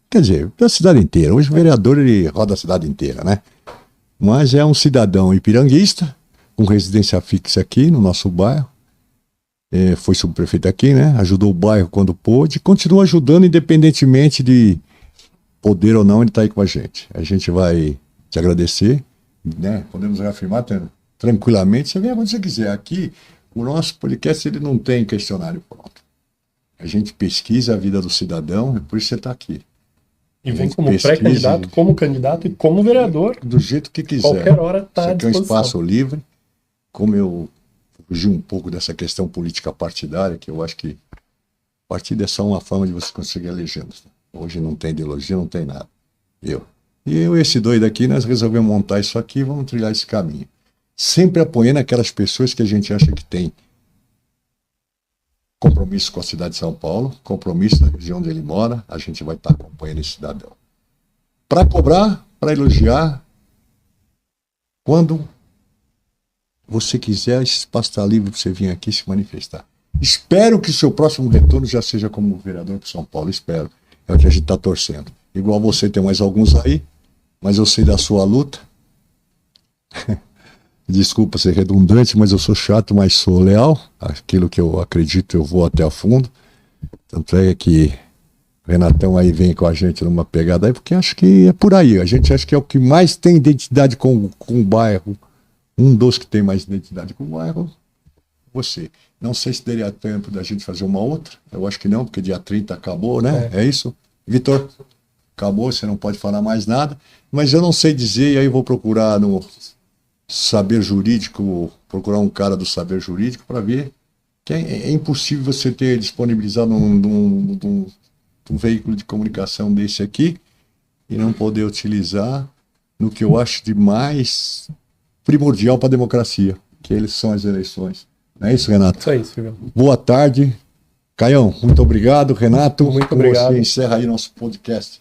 quer dizer, pela cidade inteira. Hoje o vereador ele roda a cidade inteira, né? Mas é um cidadão ipiranguista, com residência fixa aqui no nosso bairro. Foi subprefeito aqui, né? Ajudou o bairro quando pôde, continua ajudando independentemente de poder ou não, ele está aí com a gente. A gente vai te agradecer, né? Podemos reafirmar tranquilamente. Você vem quando você quiser. Aqui, o nosso podcast ele não tem questionário pronto. A gente pesquisa a vida do cidadão e por isso você está aqui. E vem como pré-candidato, como candidato e como vereador. Do jeito que quiser. Qualquer hora está à Isso aqui é um disposição. espaço livre. Como eu fugi um pouco dessa questão política partidária, que eu acho que partido é só uma forma de você conseguir legendas. Hoje não tem ideologia, não tem nada. E eu e esse doido aqui, nós resolvemos montar isso aqui e vamos trilhar esse caminho. Sempre apoiando aquelas pessoas que a gente acha que tem compromisso com a cidade de São Paulo, compromisso na região onde ele mora, a gente vai estar acompanhando esse cidadão. Para cobrar, para elogiar, quando você quiser, esse espaço está livre para você vir aqui se manifestar. Espero que o seu próximo retorno já seja como vereador para São Paulo, espero. É o que a gente está torcendo. Igual você, tem mais alguns aí, mas eu sei da sua luta. Desculpa ser redundante, mas eu sou chato, mas sou leal. Aquilo que eu acredito, eu vou até a fundo. Tanto é que o Renatão aí vem com a gente numa pegada aí, porque acho que é por aí. A gente acha que é o que mais tem identidade com o bairro. Um dos que tem mais identidade com o bairro, você. Não sei se daria tempo da gente fazer uma outra. Eu acho que não, porque dia 30 acabou, né? É isso? Vitor? Acabou, você não pode falar mais nada. Mas eu não sei dizer, e aí eu vou procurar no saber jurídico, procurar um cara do saber jurídico para ver que é impossível você ter disponibilizado um veículo de comunicação desse aqui e não poder utilizar no que eu acho de mais primordial para a democracia, que eles são as eleições. Não é isso, Renato? Isso aí, Silvio. Boa tarde. Caião, muito obrigado. Renato, Muito obrigado. Você encerra aí nosso podcast.